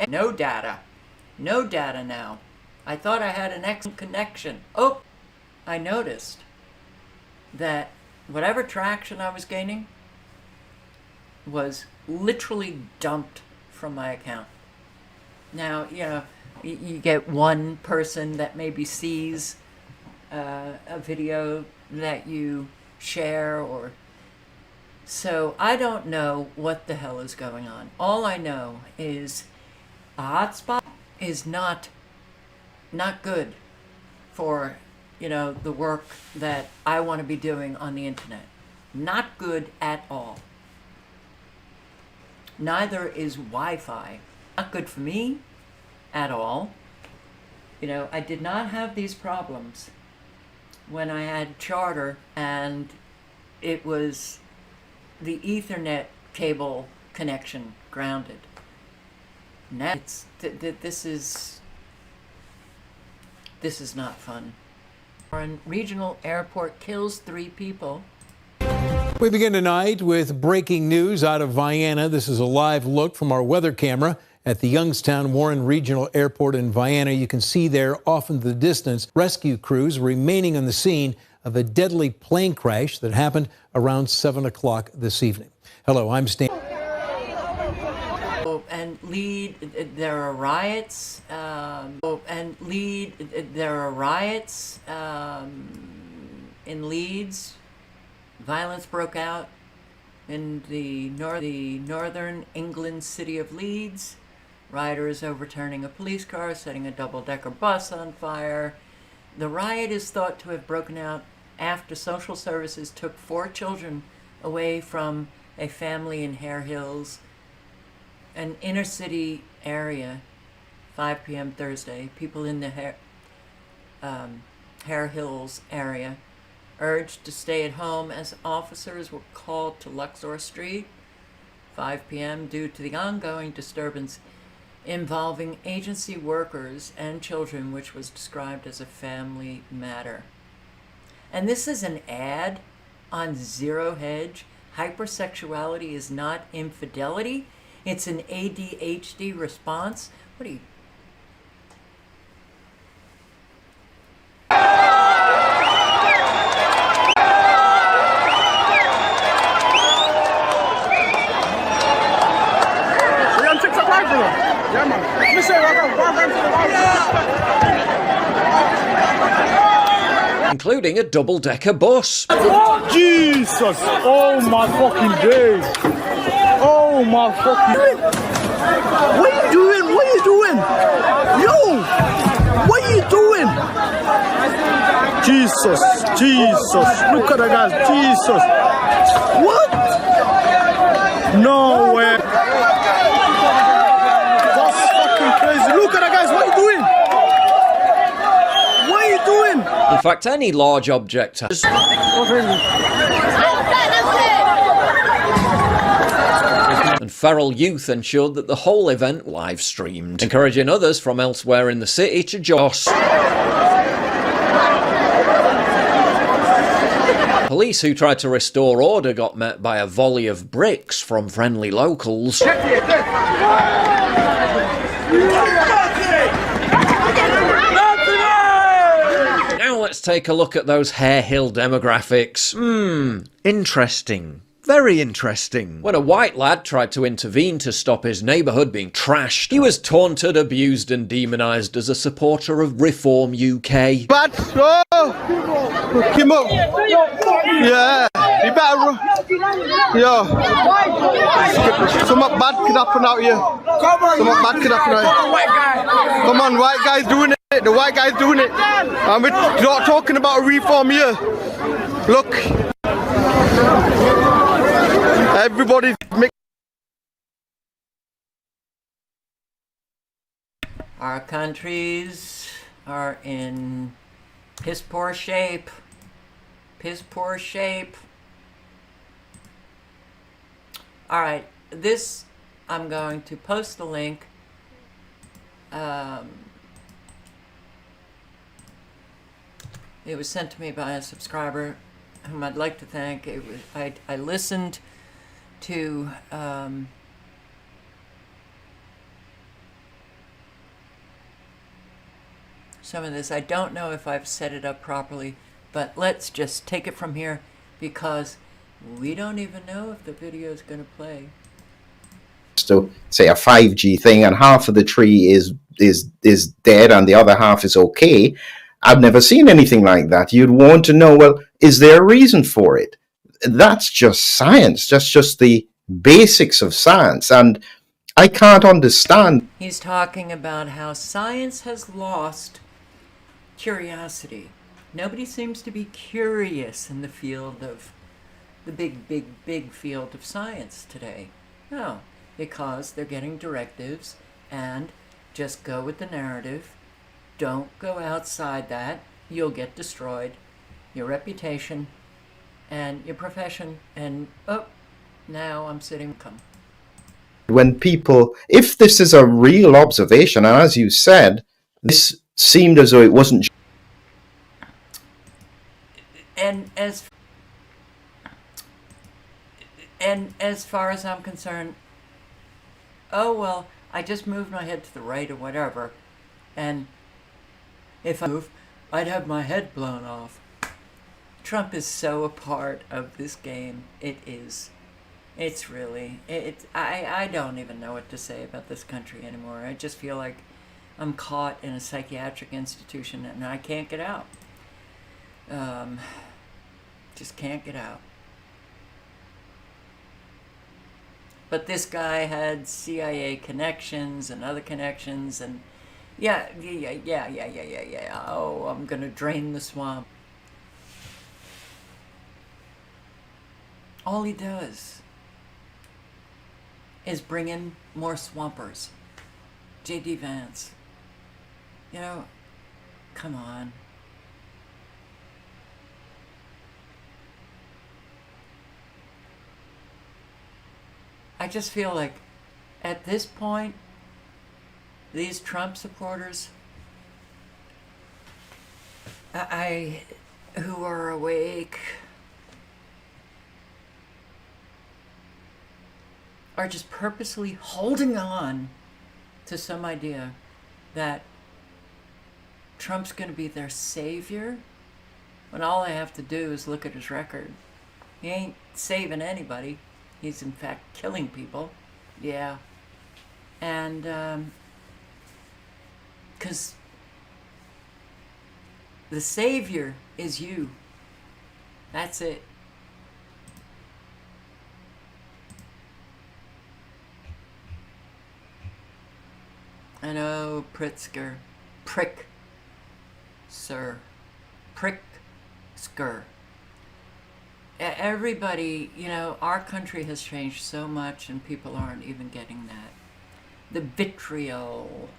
No data. No data now. I thought I had an excellent connection. Oh, I noticed that whatever traction I was gaining was literally dumped from my account. Now, you know, you get one person that maybe sees a video that you share, or so I don't know what the hell is going on. All I know is a hotspot is not good for, you know, the work that I want to be doing on the internet. Not good at all. Neither is Wi-Fi. Not good for me at all. You know, I did not have these problems when I had Charter and it was the Ethernet cable connection grounded. Now it's this is not fun. Warren Regional Airport kills 3 people. We begin tonight with breaking news out of Vienna. This is a live look from our weather camera at the Youngstown Warren Regional Airport in Vienna. You can see there off in the distance rescue crews remaining on the scene of a deadly plane crash that happened around 7 o'clock this evening. Hello, I'm Stan. And there are riots. In Leeds. Violence broke out in the northern England city of Leeds. Rioters overturning a police car, setting a double-decker bus on fire. The riot is thought to have broken out after social services took 4 children away from a family in Hare Hills, an inner city area, 5 p.m. Thursday. People in the Hare Hills area urged to stay at home as officers were called to Luxor Street, 5 p.m. due to the ongoing disturbance involving agency workers and children, which was described as a family matter. And this is an ad on Zero Hedge. Hypersexuality is not infidelity. It's an ADHD response. What are you? Including a double-decker bus. Jesus! Oh my fucking days! Oh my fucking... What are you doing? What are you doing? Yo! What are you doing? Jesus! Jesus! Look at the guys! Jesus! What? No way! That's fucking crazy! Look at the guys! What are you doing? What are you doing? In fact, any large object has... And feral youth ensured that the whole event live streamed, encouraging others from elsewhere in the city to join. Police who tried to restore order got met by a volley of bricks from friendly locals. Now let's take a look at those Hare Hill demographics. Interesting. Very interesting. When a white lad tried to intervene to stop his neighbourhood being trashed, he was taunted, abused and demonised as a supporter of Reform UK. Bad, hook him up. Yeah, you better. Yo, something bad could happen out here. Something bad could happen out here. Come on, white guy's doing it. The white guy's doing it. And we're not talking about Reform here. Look. Everybody's Our countries are in piss poor shape. Piss poor shape. All right, this, I'm going to post the link. It was sent to me by a subscriber whom I'd like to thank. It was, I listened to some of this. I don't know if I've set it up properly, but let's just take it from here because we don't even know if the video is going to play. To say a 5G thing, and half of the tree is dead and the other half is okay. I've never seen anything like that. You'd want to know, well, is there a reason for it? That's just science. That's just the basics of science, and I can't understand. He's talking about how science has lost curiosity. Nobody seems to be curious in the field of the big field of science today. No, because they're getting directives and just go with the narrative. Don't go outside that. You'll get destroyed. Your reputation and your profession. And oh, now I'm sitting. Come. When people, if this is a real observation, and as you said, this seemed as though it wasn't. And as far as I'm concerned, oh well, I just moved my head to the right or whatever, and if I move, I'd have my head blown off. Trump is so a part of this game. It is. It's really. I don't even know what to say about this country anymore. I just feel like I'm caught in a psychiatric institution and I can't get out. Just can't get out. But this guy had CIA connections and other connections, and yeah. Oh, I'm gonna drain the swamp. All he does is bring in more swampers. J.D. Vance. You know, come on. I just feel like at this point, these Trump supporters, who are awake, are just purposely holding on to some idea that Trump's going to be their savior, when all they have to do is look at his record. He ain't saving anybody. He's in fact killing people. Yeah. And, because the savior is you. That's it. I know, Pritzker. Prick. Sir. Pritzker. Everybody, you know, our country has changed so much and people aren't even getting that. The vitriol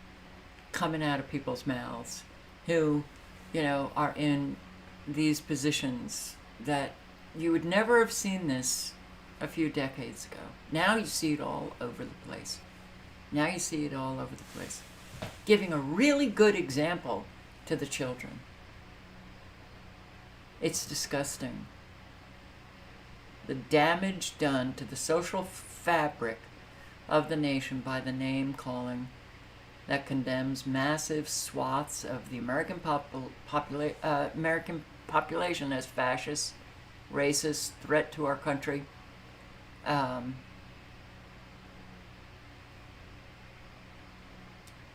coming out of people's mouths who, you know, are in these positions that you would never have seen this a few decades ago. Now you see it all over the place. Now you see it all over the place. Giving a really good example to the children. It's disgusting. The damage done to the social fabric of the nation by the name calling that condemns massive swaths of the American population as fascist, racist, threat to our country.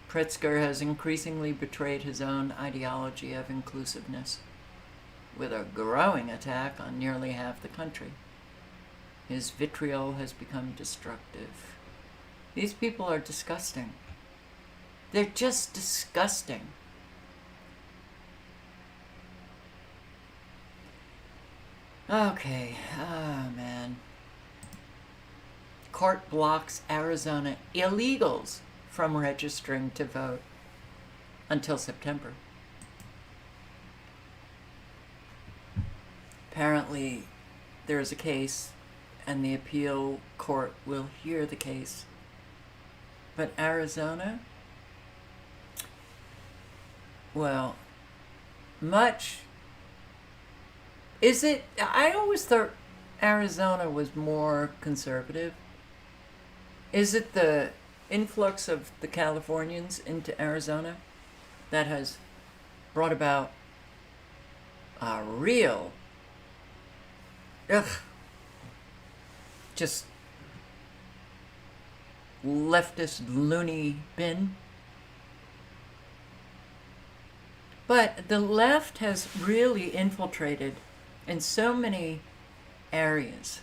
Pritzker has increasingly betrayed his own ideology of inclusiveness, with a growing attack on nearly half the country. His vitriol has become destructive. These people are disgusting. They're just disgusting. Okay, oh man. Court blocks Arizona illegals from registering to vote. until September. Apparently, there is a case, and the appeal court will hear the case. But Arizona, well, much. Is it? I always thought Arizona was more conservative. Is it the influx of the Californians into Arizona that has brought about a real, just leftist loony bin? But the left has really infiltrated in so many areas.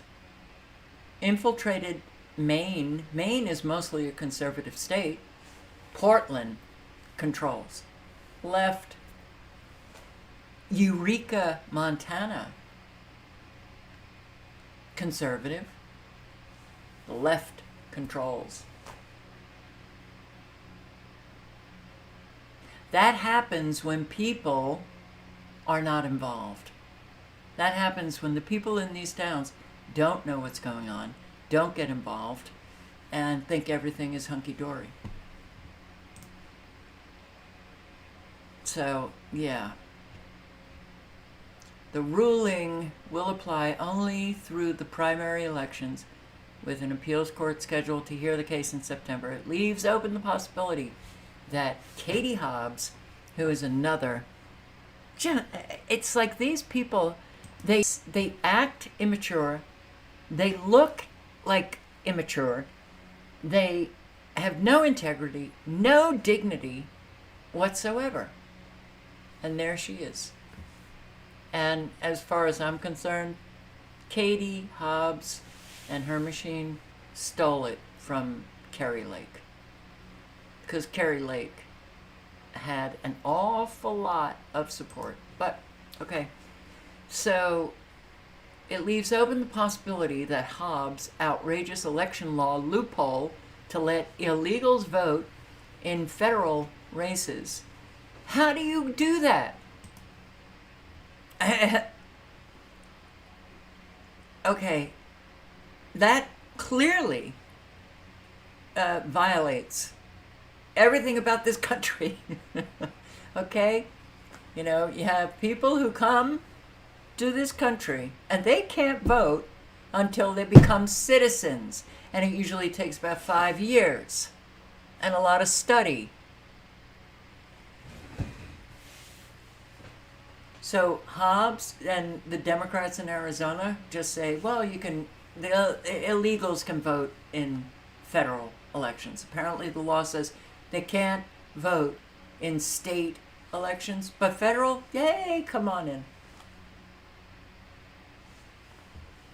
Infiltrated Maine. Maine is mostly a conservative state. Portland controls. Left. Eureka, Montana. Conservative. The left controls. That happens when people are not involved. That happens when the people in these towns don't know what's going on, don't get involved, and think everything is hunky-dory. So, yeah. The ruling will apply only through the primary elections, with an appeals court scheduled to hear the case in September. It leaves open the possibility that Katie Hobbs, who is another, it's like these people, they act immature, they look like immature, they have no integrity, no dignity whatsoever. And there she is. And as far as I'm concerned, Katie Hobbs and her machine stole it from Kerry Lake. Because Kerry Lake had an awful lot of support. But, okay. So, it leaves open the possibility that Hobbs' outrageous election law loophole to let illegals vote in federal races. How do you do that? Okay. That clearly violates everything about this country. Okay? You know, you have people who come to this country and they can't vote until they become citizens. And it usually takes about 5 years and a lot of study. So Hobbs and the Democrats in Arizona just say, well, you can, the illegals can vote in federal elections. Apparently the law says they can't vote in state elections, but federal, yay, come on in.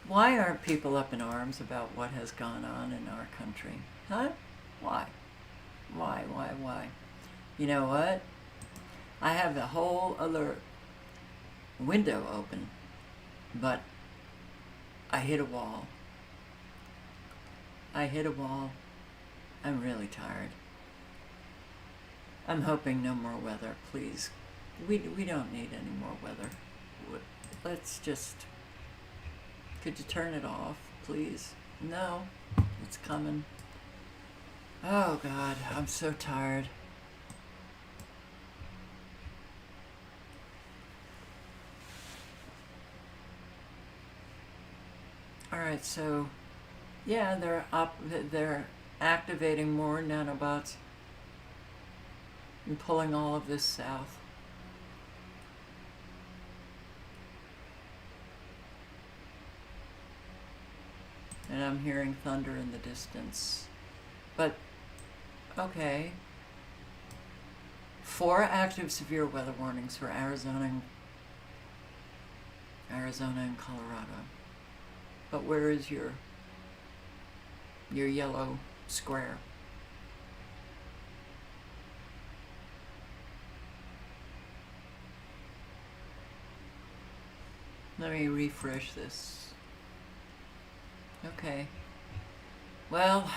Why aren't people up in arms about what has gone on in our country? Huh? Why? Why? You know what? I have the whole other window open, but I hit a wall. I'm really tired. I'm hoping no more weather, please. We don't need any more weather. Let's just... Could you turn it off, please? No, it's coming. Oh, God, I'm so tired. All right, so, yeah, they're activating more nanobots and pulling all of this south. And I'm hearing thunder in the distance. But, okay. 4 active severe weather warnings for Arizona and Colorado. But where is your yellow square? Let me refresh this. Okay. Well,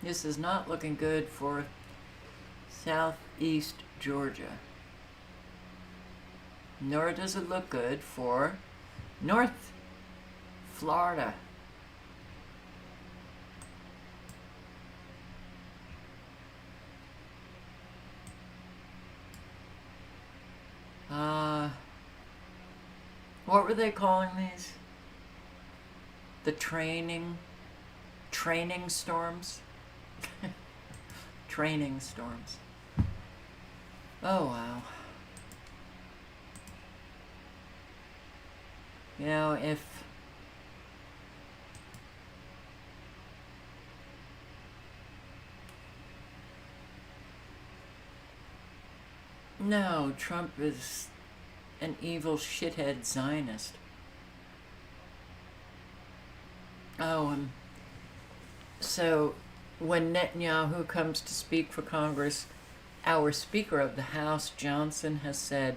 This is not looking good for southeast Georgia. Nor does it look good for North Florida. What were they calling these? The training storms? Training storms. Oh, wow. You know, if no, Trump is an evil shithead Zionist. Oh, so when Netanyahu comes to speak for Congress, our Speaker of the House, Johnson, has said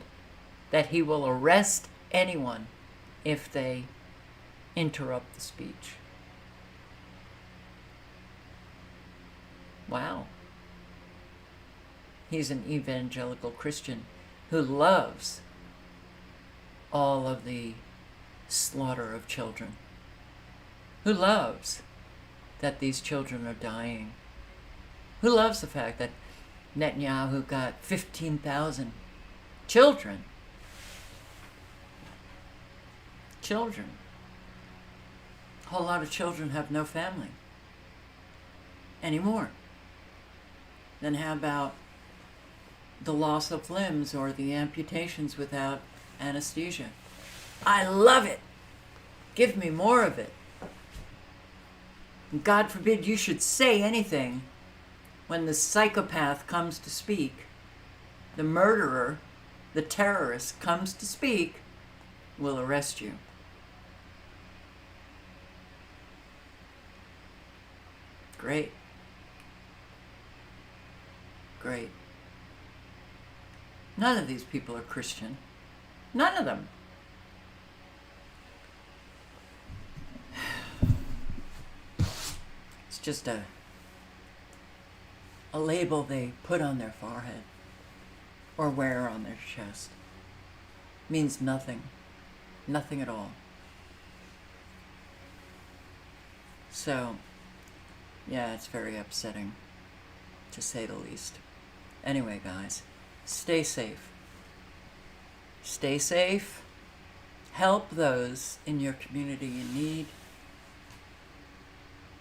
that he will arrest anyone if they interrupt the speech. Wow. He's an evangelical Christian who loves all of the slaughter of children, who loves that these children are dying, who loves the fact that Netanyahu got 15,000 children. A whole lot of children have no family anymore. Then how about the loss of limbs or the amputations without anesthesia? I love it. Give me more of it. God forbid you should say anything when the psychopath comes to speak, the murderer, the terrorist comes to speak, we'll arrest you. Great. Great. None of these people are Christian. None of them. It's just a label they put on their forehead or wear on their chest. Means nothing. Nothing at all. So, yeah, it's very upsetting, to say the least. Anyway, guys, stay safe. Stay safe. Help those in your community in need.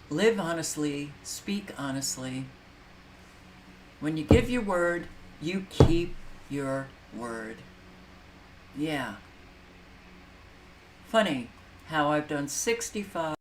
Live honestly. Speak honestly. When you give your word, you keep your word. Yeah. Funny how I've done 65